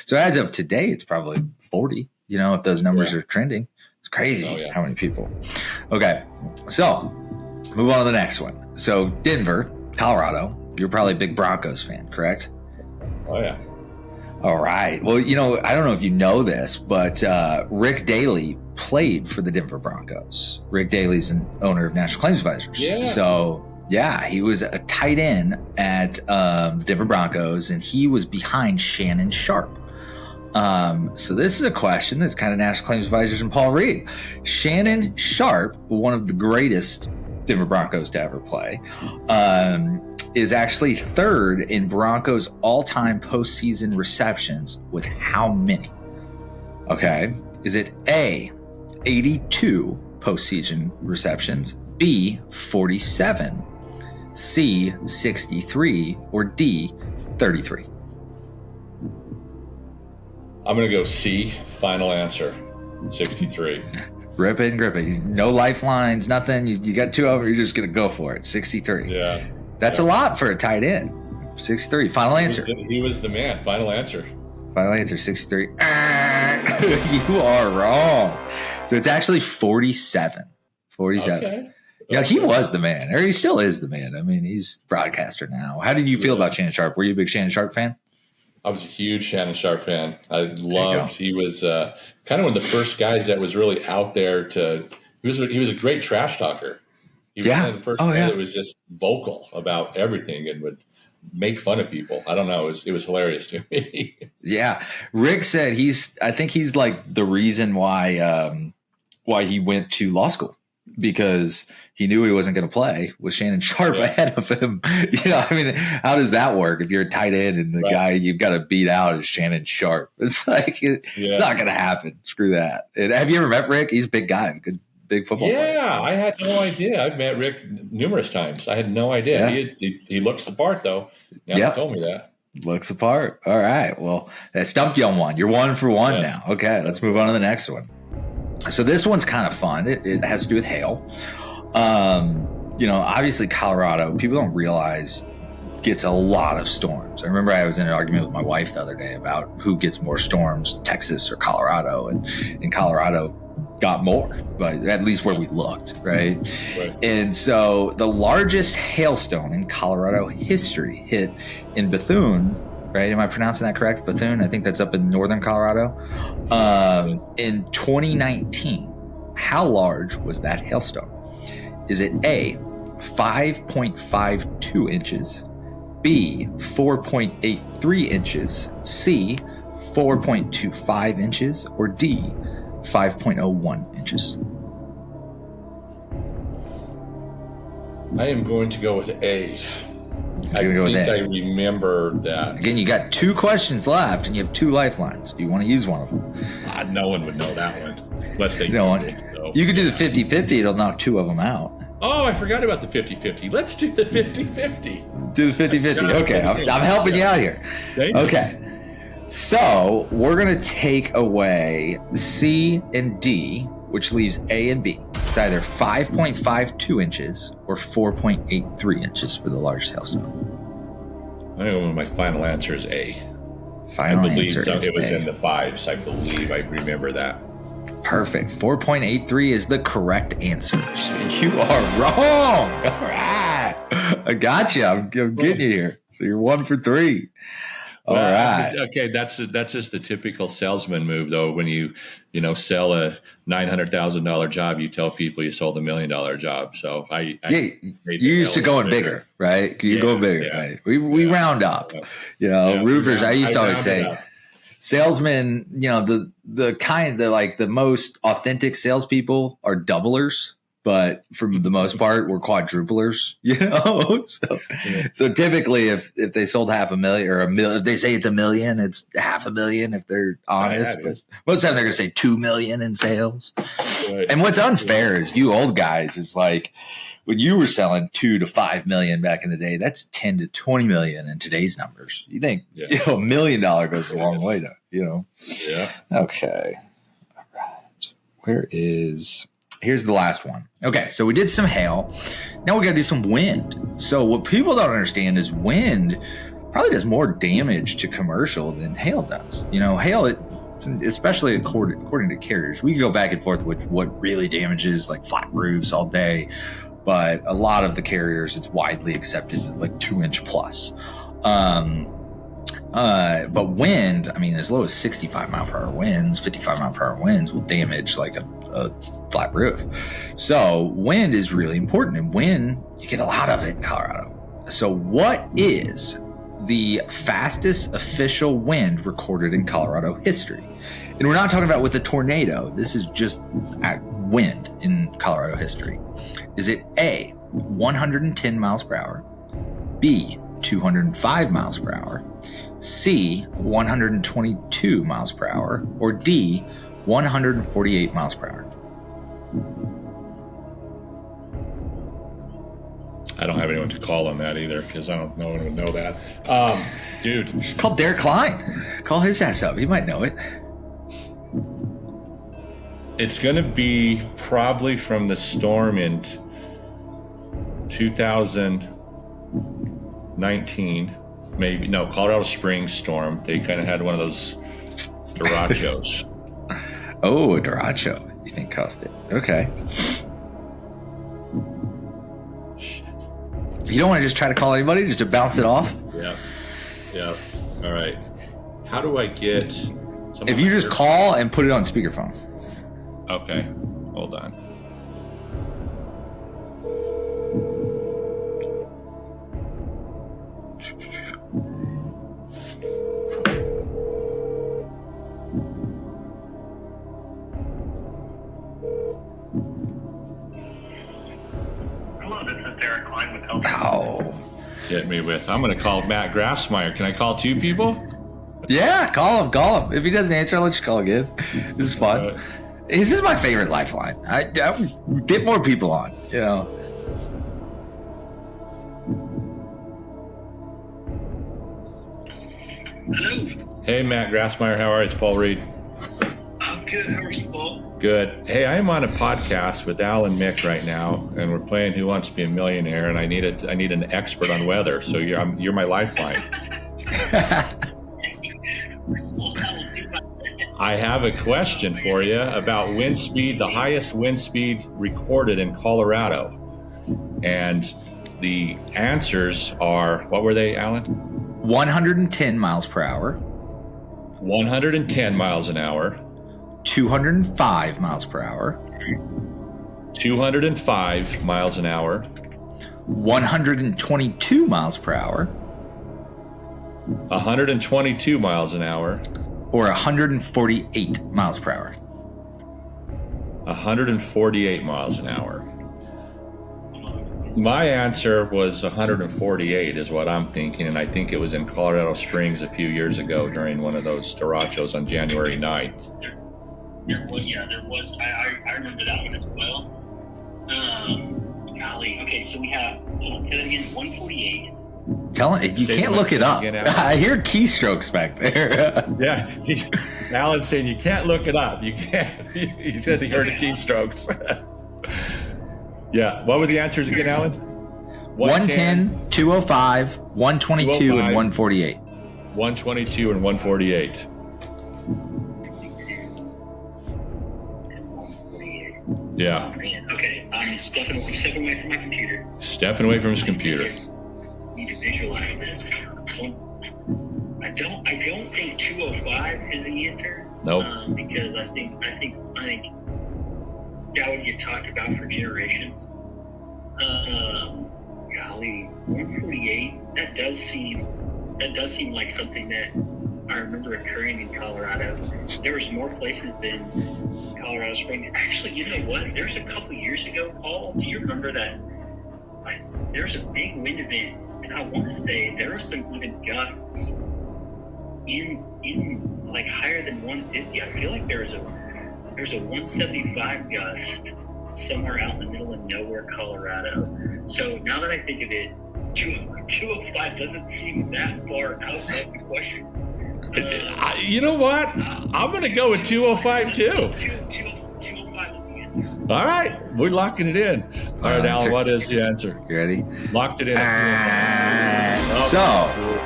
So as of today, it's probably 40, if those numbers are trending. It's crazy how many people. Okay, so move on to the next one. So Denver, Colorado, you're probably a big Broncos fan, correct? Oh, yeah. All right. Well, I don't know if you know this, but Rick Daley played for the Denver Broncos. Rick Daley's an owner of National Claims Advisors. Yeah. So, yeah, he was a tight end at the Denver Broncos, and he was behind Shannon Sharp. So this is a question that's kind of National Claims Advisors and Paul Reed. Shannon Sharp, one of the greatest Denver Broncos to ever play, is actually third in Broncos all-time postseason receptions with how many? Okay. Is it A, 82 postseason receptions, B, 47, C, 63, or D, 33? I'm going to go C, final answer, 63. Rip it and grip it. No lifelines, nothing. You got two over. You're just going to go for it. 63. Yeah. That's a lot for a tight end. 63. Final answer. He was the man. Final answer. Final answer, 63. You are wrong. So it's actually 47. 47. Okay. Yeah, he was the man. Or he still is the man. I mean, he's broadcaster now. How did you feel about Shannon Sharp? Were you a big Shannon Sharp fan? I was a huge Shannon Sharp fan. I loved. He was kind of one of the first guys that was really out there to. He was a great trash talker. He was one of the first guy that was just vocal about everything and would make fun of people. I don't know. It was hilarious to me. Yeah, Rick said I think he's like the reason why he went to law school, because he knew he wasn't going to play with Shannon Sharp ahead of him. I mean, how does that work if you're a tight end and the guy you've got to beat out is Shannon Sharp? It's like, it's not going to happen. Screw that. And have you ever met Rick? He's a big guy, big football player. I had no idea. I've met Rick numerous times. I had no idea. Yeah. He looks the part, though. He told me that. Looks the part. All right. Well, that stumped you on one. You're 1 for 1 now. Okay, let's move on to the next one. So this one's kind of fun. It has to do with hail. Obviously Colorado, people don't realize, gets a lot of storms. I remember I was in an argument with my wife the other day about who gets more storms, Texas or Colorado, and Colorado got more, but at least where we looked, right? And so the largest hailstone in Colorado history hit in Bethune, right? Am I pronouncing that correct? Bethune? I think that's up in northern Colorado. In 2019, how large was that hailstone? Is it A, 5.52 inches, B, 4.83 inches, C, 4.25 inches, or D, 5.01 inches? I am going to go with A. I remember that. Again, you got 2 questions left, and you have 2 lifelines. Do you want to use one of them? No one would know that one. Unless they know it. So. You could do the 50-50. It'll knock 2 of them out. Oh, I forgot about the 50-50. Let's do the 50-50. Do the 50-50. Okay, I'm helping you out here. Okay. So we're going to take away C and D, which leaves A and B. It's either 5.52 inches or 4.83 inches for the largest hailstone. I know my final answer is A. I believe it was in the 5s. I believe I remember that. Perfect. 4.83 is the correct answer. You are wrong. All right. I got you. I'm getting you here. So you're 1 for 3. All right. Okay, that's just the typical salesman move, though. When you sell a $900,000 job, you tell people you sold $1 million job. So you used to going bigger, right? You go bigger, right? We round up. Roofers. I used to always say, salesmen. The most authentic salespeople are doublers. But for the most part, we're quadruplers, So typically, if they sold $500,000 or $1 million, if they say it's $1 million, it's $500,000 if they're honest. But most of the time, they're going to say $2 million in sales. Right. And what's unfair is you old guys is like when you were selling $2 to $5 million back in the day, that's $10 to $20 million in today's numbers. You think $1 million goes a long way Yeah. Okay. All right. Here's the last one. Okay, so we did some hail. Now we got to do some wind. So what people don't understand is wind probably does more damage to commercial than hail does. Hail, especially according to carriers, we can go back and forth with what really damages like flat roofs all day. But a lot of the carriers, it's widely accepted like 2-inch plus. But wind, as low as 65 mile per hour winds, 55 mile per hour winds will damage like a flat roof. So wind is really important, and wind, you get a lot of it in Colorado. So what is the fastest official wind recorded in Colorado history? And we're not talking about with a tornado. This is just wind in Colorado history. Is it A, 110 miles per hour, B, 205 miles per hour, C, 122 miles per hour, or D, 148 miles per hour? I don't have anyone to call on that either, because I don't know anyone would know that. Dude. Call Derek Klein. Call his ass up. He might know it. It's going to be probably from the storm in 2019. Maybe. No, Colorado Springs storm. They kind of had one of those derechos. Oh, a derecho. You think caused it. Okay. Shit. You don't want to just try to call anybody just to bounce it off? Yeah. All right. How do I get... If you just call and put it on speakerphone. Okay. Hold on. Hello, this is Derek Klein with Health. Oh. Hit me with... I'm going to call Matt Grassmeyer. Can I call 2 people? Yeah, call him. If he doesn't answer, I'll let you call again. This is fun. This is my favorite lifeline. I get more people on, Hello. Hey, Matt Grassmeyer. How are you? It's Paul Reed. I'm good. How are you, Paul? Good. Hey, I am on a podcast with Al and Mick right now, and we're playing Who Wants to Be a Millionaire, and I need an expert on weather, so you're my lifeline. I have a question for you about wind speed, the highest wind speed recorded in Colorado. And the answers are, what were they, Alan? 110 miles per hour. 110 miles an hour. 205 miles per hour. 205 miles an hour. 122 miles per hour. 122 miles an hour. Or 148 miles per hour. 148 miles an hour. My answer was 148 is what I'm thinking, and I think it was in Colorado Springs a few years ago during one of those derechos on January 9th. There was. I remember that one as well. Golly. Okay, so we have, say that again, 148. You can't look it up. I hear keystrokes back there. Yeah, Alan's saying you can't look it up. You can't. He said he heard the keystrokes. Yeah. What were the answers again, Alan? 110, 205, 122, and 148. 122 and 148. Yeah. Oh, man. Okay, I'm stepping away from my computer. Stepping away from his computer. Need to visualize this. I don't think 205 is the answer. Nope. Because I think that would get talked about for generations. Golly, 148. That does seem like something that I remember occurring in Colorado. There was more places than Colorado Springs. Actually, you know what? There's a couple years ago, Paul. Do you remember that? There was a big wind event. And I want to say there were some even gusts in like higher than 150. I feel like there's a 175 gust somewhere out in the middle of nowhere, Colorado. So now that I think of it, 205 doesn't seem that far out of the question. You know what? I'm going to go with 205 too. 205 is the answer. All right. We're locking it in. All right, Alan, what is the answer? You ready? Locked it in.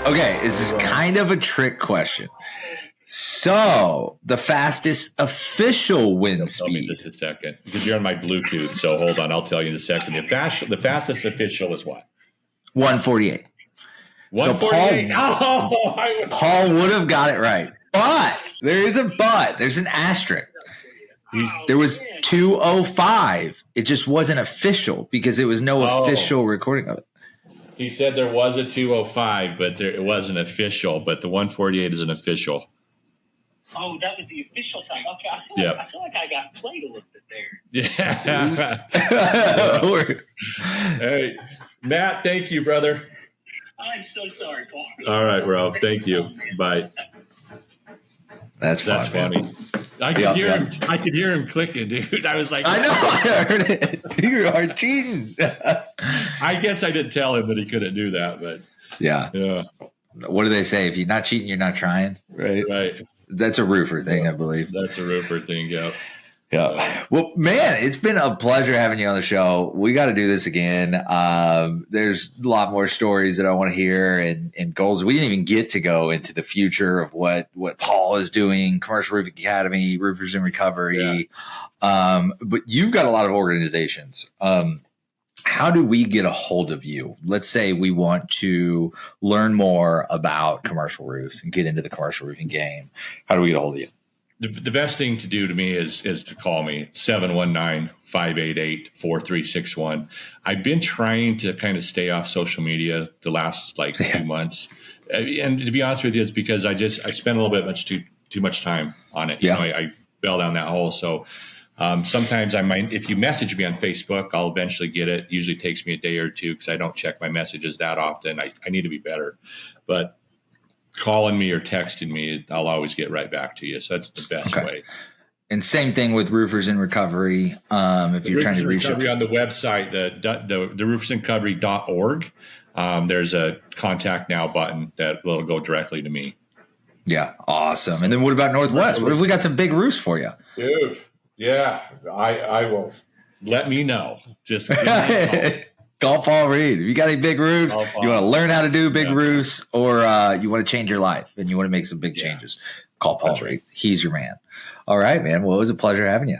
Okay, this is kind of a trick question. So, the fastest official wind speed. Just a second, because you're on my Bluetooth. So hold on, I'll tell you in a second. The fastest official is what? 148. 148. So Paul would have got it right, but there is a but. There's an asterisk. There was 205. It just wasn't official because it was no official recording of it. He said there was a 205, but it wasn't official. But the 148 is an official. Oh, that was the official time. Okay, I feel like I got played a little bit there. Yeah. Hey, Matt, thank you, brother. I'm so sorry, Paul. All right, bro. Thank you. Bye. That's funny. I could hear him. I could hear him clicking, dude. I was like, I know. I heard it. You are cheating. I guess I didn't tell him that he couldn't do that, but yeah. What do they say? If you're not cheating, you're not trying. Right. That's a roofer thing, I believe. That's a roofer thing. Yeah. Well, man, it's been a pleasure having you on the show. We got to do this again. There's a lot more stories that I want to hear and goals. We didn't even get to go into the future of what Paul is doing, Commercial Roofing Academy, Roofers in Recovery. Yeah. But you've got a lot of organizations. How do we get a hold of you? Let's say we want to learn more about commercial roofs and get into the commercial roofing game. How do we get a hold of you? The best thing to do to me is to call me 719-588-4361. I've been trying to kind of stay off social media the last few months. And to be honest with you, it's because I spend a little bit too much time on it. Yeah. I fell down that hole. So sometimes I might, if you message me on Facebook, I'll eventually get it. Usually takes me a day or two because I don't check my messages that often. I need to be better. But calling me or texting me, I'll always get right back to you. So that's the best way. And same thing with Roofers in Recovery. If you're trying to reach out on the website, the roofersinrecovery.org, there's a contact now button that will go directly to me. Yeah. Awesome. And then what about Northwest? What if we got some big roofs for you? Dude. Yeah. I will. Let me know. Just give me a call. Call Paul Reed. If you got any big roofs, you want to learn how to do big roofs, or you want to change your life and you want to make some big changes, call Paul Reed. He's your man. All right, man. Well, it was a pleasure having you.